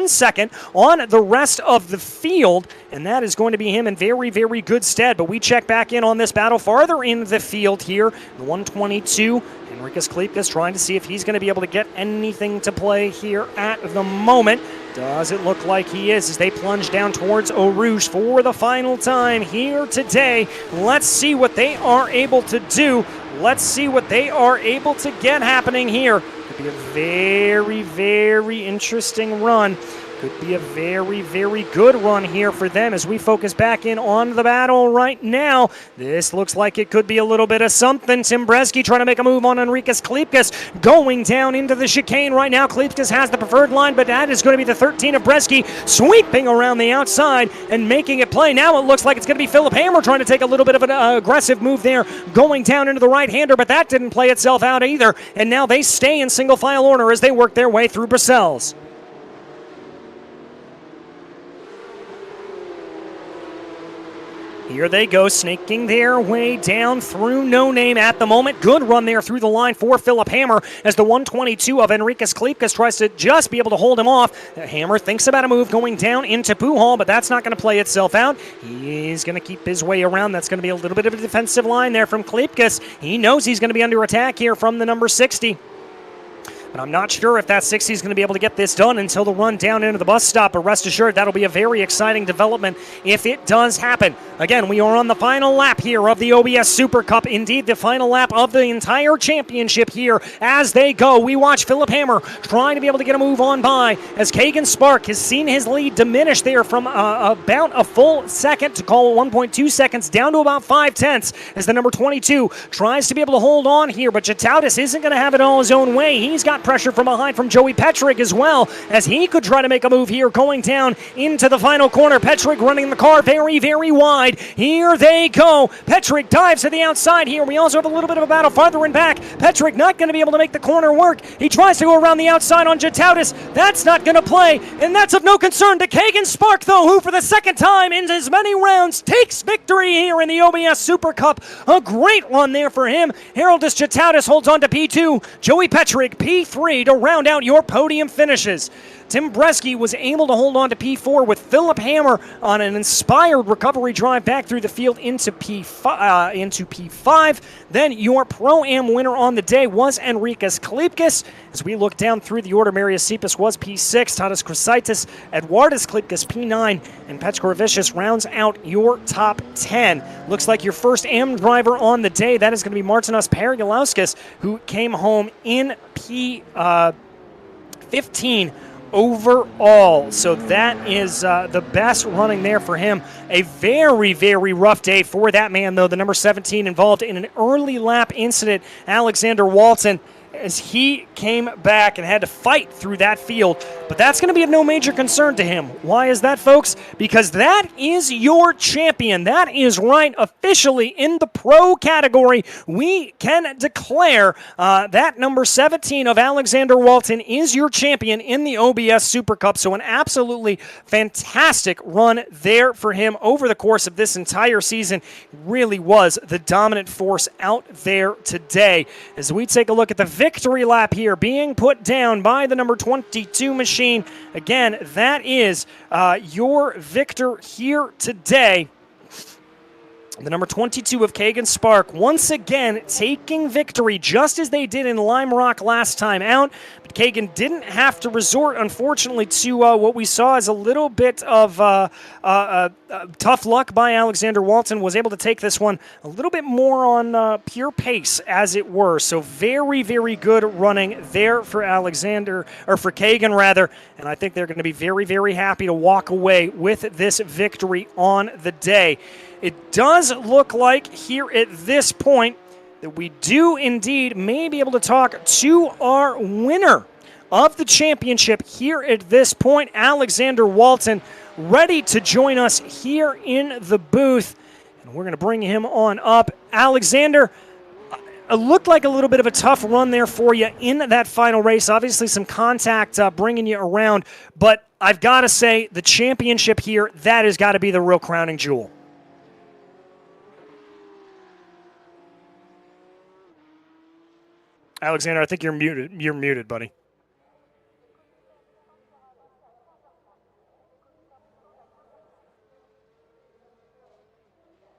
second on the rest of the field, and that is going to be him in very, very good stead. But we check back in on this battle farther in the field here. The 122, Enrikas Klipkas, trying to see if he's going to be able to get anything to play here at the moment. Does it look like he is, as they plunge down towards Eau Rouge for the final time here today. Let's see what they are able to do. Let's see what they are able to get happening here. Could be a very, very interesting run. Could be a very, very good run here for them as we focus back in on the battle right now. This looks like it could be a little bit of something. Tim Bresky trying to make a move on Enrikas Klipkas, going down into the chicane right now. Klipkas has the preferred line, but that is going to be the 13 of Bresky, sweeping around the outside and making it play. Now it looks like it's going to be Philip Hammer trying to take a little bit of an aggressive move there, going down into the right-hander, but that didn't play itself out either. And now they stay in single file order as they work their way through Brussels. Here they go, snaking their way down through No Name at the moment. Good run there through the line for Philip Hammer, as the 122 of Enrikas Klipkas tries to just be able to hold him off. Hammer thinks about a move going down into Puhal, but that's not going to play itself out. He's going to keep his way around. That's going to be a little bit of a defensive line there from Klipkas. He knows he's going to be under attack here from the number 60. But I'm not sure if that 60 is going to be able to get this done until the run down into the bus stop. But rest assured, that'll be a very exciting development if it does happen. Again, we are on the final lap here of the OBS Super Cup. Indeed, the final lap of the entire championship here as they go. We watch Philip Hammer trying to be able to get a move on by, as Kagan Spark has seen his lead diminish there from about a full second to call 1.2 seconds down to about 0.5, as the number 22 tries to be able to hold on here. But Jatautis isn't going to have it all his own way. He's got pressure from behind from Joey Petrick as well, as he could try to make a move here going down into the final corner. Petrick running the car very, very wide. Here they go. Petrick dives to the outside here. We also have a little bit of a battle farther and back. Petrick not going to be able to make the corner work. He tries to go around the outside on Jatautis. That's not going to play, and that's of no concern to Kagan Spark, though, who for the second time in as many rounds takes victory here in the OBS Super Cup. A great run there for him. Haroldus Jatautis holds on to P2. Joey Petrick, P3, to round out your podium finishes. Tim Bresky was able to hold on to P4 with Philip Hammer on an inspired recovery drive back through the field into P5. Then your Pro-Am winner on the day was Enrikas Klipkas. As we look down through the order, Marius Cepas was P6, Tadas Krasaitis, Eduardus Klipkas P9, and Petrovicius rounds out your top 10. Looks like your first AM driver on the day, that is going to be Martinas Pergalauskas, who came home in P15 overall. So that is the best running there for him. A very, very rough day for that man, though. The number 17 involved in an early lap incident, Alexander Walton, as he came back and had to fight through that field. But that's going to be of no major concern to him. Why is that, folks? Because that is your champion. That is right, officially in the pro category. We can declare that number 17 of Alexander Walton is your champion in the OBS Super Cup. So an absolutely fantastic run there for him over the course of this entire season. Really was the dominant force out there today. As we take a look at the victory lap here being put down by the number 22 machine. Again, that is your victor here today. The number 22 of Kagan Spark, once again taking victory just as they did in Lime Rock last time out. But Kagan didn't have to resort, unfortunately, to what we saw as a little bit of tough luck by Alexander Walton. Was able to take this one a little bit more on pure pace, as it were. So very, very good running there for Alexander, or for Kagan rather. And I think they're going to be very, very happy to walk away with this victory on the day. It does look like here at this point that we do indeed may be able to talk to our winner of the championship here at this point, Alexander Walton, ready to join us here in the booth. And we're going to bring him on up. Alexander, it looked like a little bit of a tough run there for you in that final race. Obviously some contact bringing you around, but I've got to say the championship here, that has got to be the real crowning jewel. Alexander, I think you're muted. You're muted, buddy.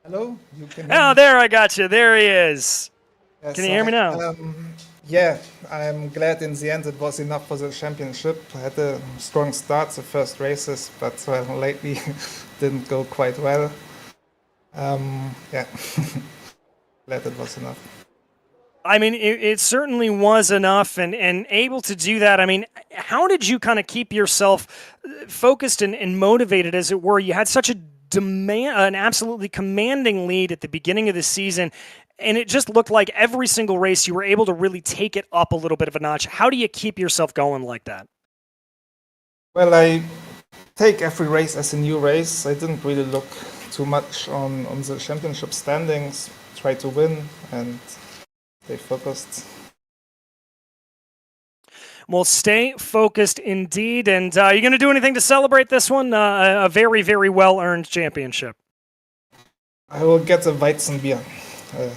Hello, you can. Oh, there I got you. There he is. Yes, Can you hear me now? Yeah, I'm glad in the end it was enough for the championship. I had a strong start the first races, but lately didn't go quite well. Yeah, glad it was enough. I mean, it certainly was enough, and able to do that. I mean, how did you kind of keep yourself focused and motivated, as it were? You had such an absolutely commanding lead at the beginning of the season, and it just looked like every single race you were able to really take it up a little bit of a notch. How do you keep yourself going like that? Well, I take every race as a new race. I didn't really look too much on the championship standings, try to win, and stay focused. Well, stay focused indeed. And you going to do anything to celebrate this one? A very, very well-earned championship. I will get a Weizen beer. Yeah.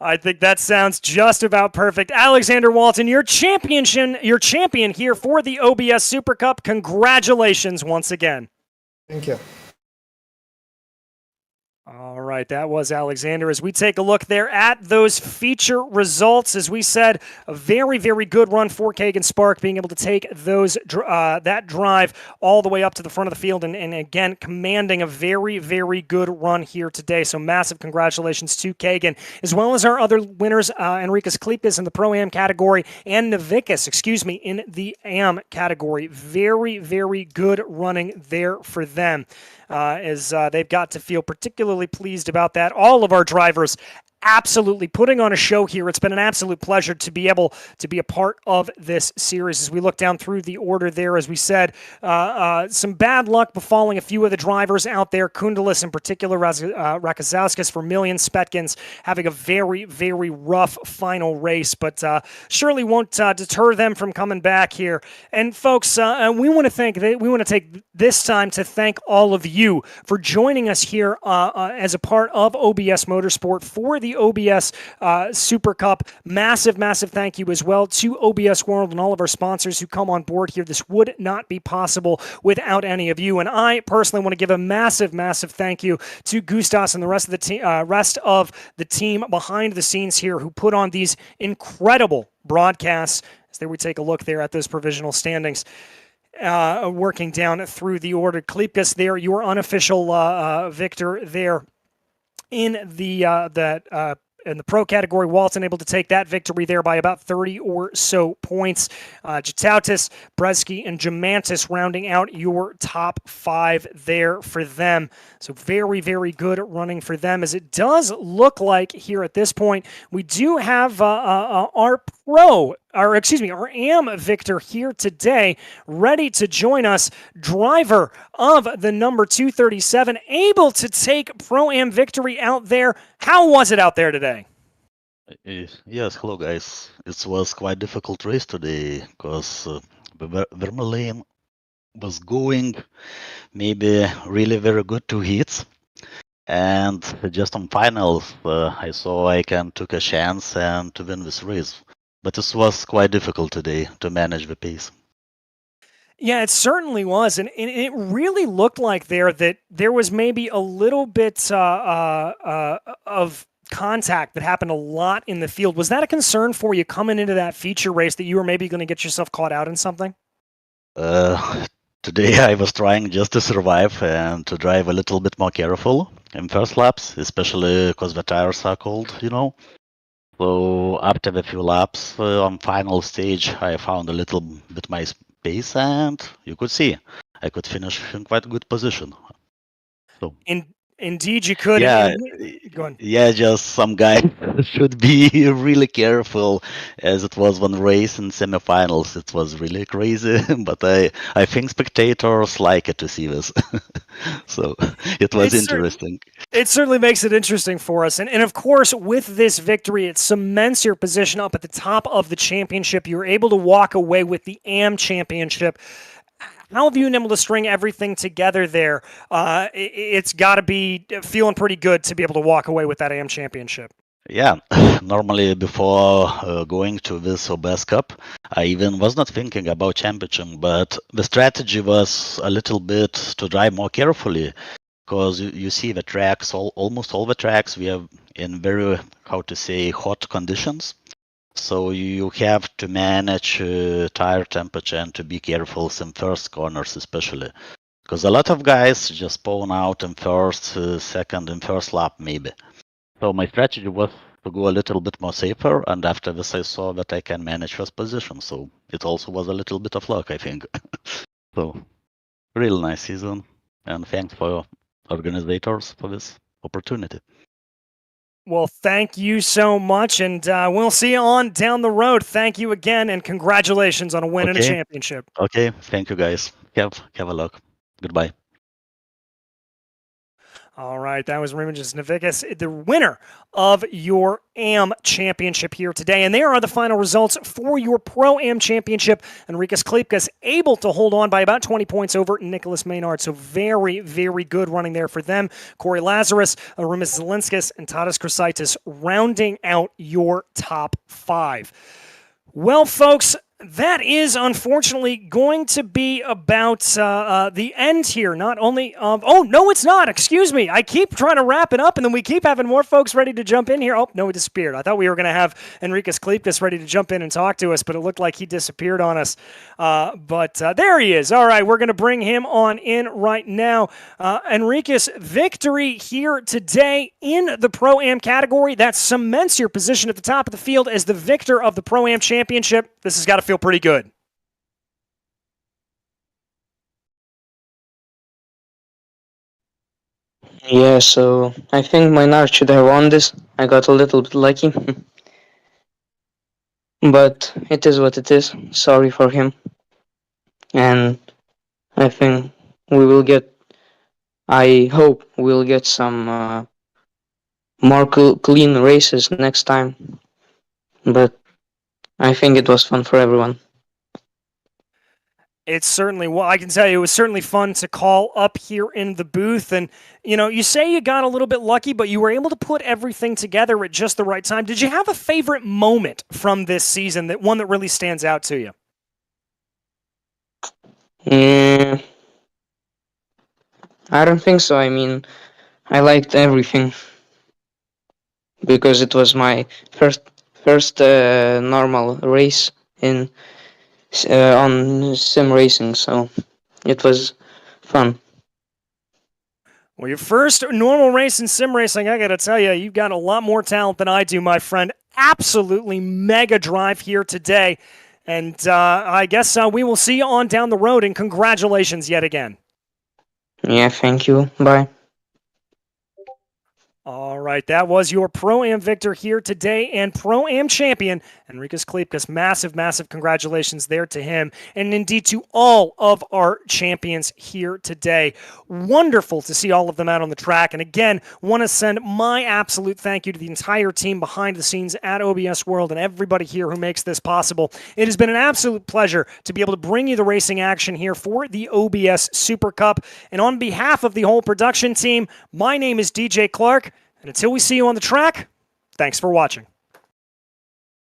I think that sounds just about perfect. Alexander Walton, your champion here for the OBS Super Cup. Congratulations once again. Thank you. All right, that was Alexander. As we take a look there at those feature results, as we said, a very, very good run for Kagan Spark, being able to take those that drive all the way up to the front of the field, and again, commanding a very, very good run here today. So massive congratulations to Kagan, as well as our other winners, Enrikas Klipkas in the Pro-Am category, and Navikas, in the Am category. Very, very good running there for them. As they've got to feel particularly pleased about that. All of our drivers absolutely putting on a show here. It's been an absolute pleasure to be able to be a part of this series. As we look down through the order there, as we said, some bad luck befalling a few of the drivers out there. Kundalis in particular, Rakazauskas, Vermillion, Spetkins having a very, very rough final race, but surely won't deter them from coming back here. And folks, we want to take this time to thank all of you for joining us here as a part of OBS Motorsport for the OBS Super Cup. Massive, massive thank you as well to OBS World and all of our sponsors who come on board here. This would not be possible without any of you. And I personally want to give a massive, massive thank you to Gustas and the rest of the team behind the scenes here who put on these incredible broadcasts. As there we take a look there at those provisional standings. Working down through the order. Klipkas there, your unofficial victor there in the in the pro category. Walton able to take that victory there by about 30 or so points. Jatautis, Bresky, and Jamantis rounding out your top 5 there for them. So very, very good running for them, as it does look like here at this point we do have our AM victor here today, ready to join us, driver of the number 237, able to take Pro-Am victory out there. How was it out there today? Yes, hello guys. It was quite difficult race today because Vermeulen was going maybe really very good 2 heats, and just on finals I saw I can took a chance and to win this race. But it was quite difficult today to manage the pace. Yeah, it certainly was, and it really looked like that there was maybe a little bit of contact that happened a lot in the field. Was that a concern for you coming into that feature race, that you were maybe going to get yourself caught out in something? Uh, Today I was trying just to survive and to drive a little bit more careful in first laps, especially because the tires are cold, you know. So after the few laps on final stage, I found a little bit my pace, and you could see I could finish in quite a good position. So Indeed, you could. yeah, Go on. yeah, just some guy should be really careful, as it was one race in semifinals. It was really crazy, but I think spectators like it to see this, so it was interesting. It certainly makes it interesting for us. And of course, with this victory, it cements your position up at the top of the championship. You're able to walk away with the AM championship. How have you been able to string everything together there? It's got to be feeling pretty good to be able to walk away with that AM championship. Yeah, normally before going to this OBS Cup, I even was not thinking about championship, but the strategy was a little bit to drive more carefully, because you see the tracks, almost all the tracks we have in very, how to say, hot conditions. So you have to manage tire temperature and to be careful in first corners especially. Because a lot of guys just spawn out in first, second, and first lap maybe. So my strategy was to go a little bit more safer, and after this I saw that I can manage first position. So it also was a little bit of luck, I think. So really nice season, and thanks for organizers for this opportunity. Well, thank you so much, and we'll see you on down the road. Thank you again, and congratulations on a win and a championship. Okay, thank you guys. Have a luck. Goodbye. All right, that was Remigijus Navikas, the winner of your AM championship here today. And there are the final results for your Pro-Am championship. Enrikas Klipkas able to hold on by about 20 points over Nicholas Maynard. So very, very good running there for them. Corey Lazarus, Arimas Zelenskis, and Tadas Krasaitis rounding out your top 5. Well, folks, that is unfortunately going to be about the end here. Not only of, oh, no, it's not. Excuse me. I keep trying to wrap it up, and then we keep having more folks ready to jump in here. Oh, no, he disappeared. I thought we were going to have Enrikas Klipkas ready to jump in and talk to us, but it looked like he disappeared on us. But there he is. All right, we're going to bring him on in right now. Enrikas, victory here today in the Pro-Am category. That cements your position at the top of the field as the victor of the Pro-Am championship. This has got to feel pretty good. Yeah, so I think Maynard should have won this. I got a little bit lucky. But it is what it is. Sorry for him. And I think I hope we'll get some more clean races next time. But I think it was fun for everyone. It's certainly, well, I can tell you, it was certainly fun to call up here in the booth. And, you know, you say you got a little bit lucky, but you were able to put everything together at just the right time. Did you have a favorite moment from this season, that one that really stands out to you? I don't think so. I mean, I liked everything because it was my first normal race on sim racing, so it was fun. Well, your first normal race in sim racing, I got to tell you, you've got a lot more talent than I do, my friend. Absolutely mega drive here today. And I guess we will see you on down the road, and congratulations yet again. Yeah, thank you. Bye. All right, that was your Pro-Am victor here today and Pro-Am champion, Enrikas Klipkas. Massive, massive congratulations there to him, and indeed to all of our champions here today. Wonderful to see all of them out on the track, and again, want to send my absolute thank you to the entire team behind the scenes at OBS World and everybody here who makes this possible. It has been an absolute pleasure to be able to bring you the racing action here for the OBS Super Cup, and on behalf of the whole production team, my name is DJ Clark. And until we see you on the track, thanks for watching.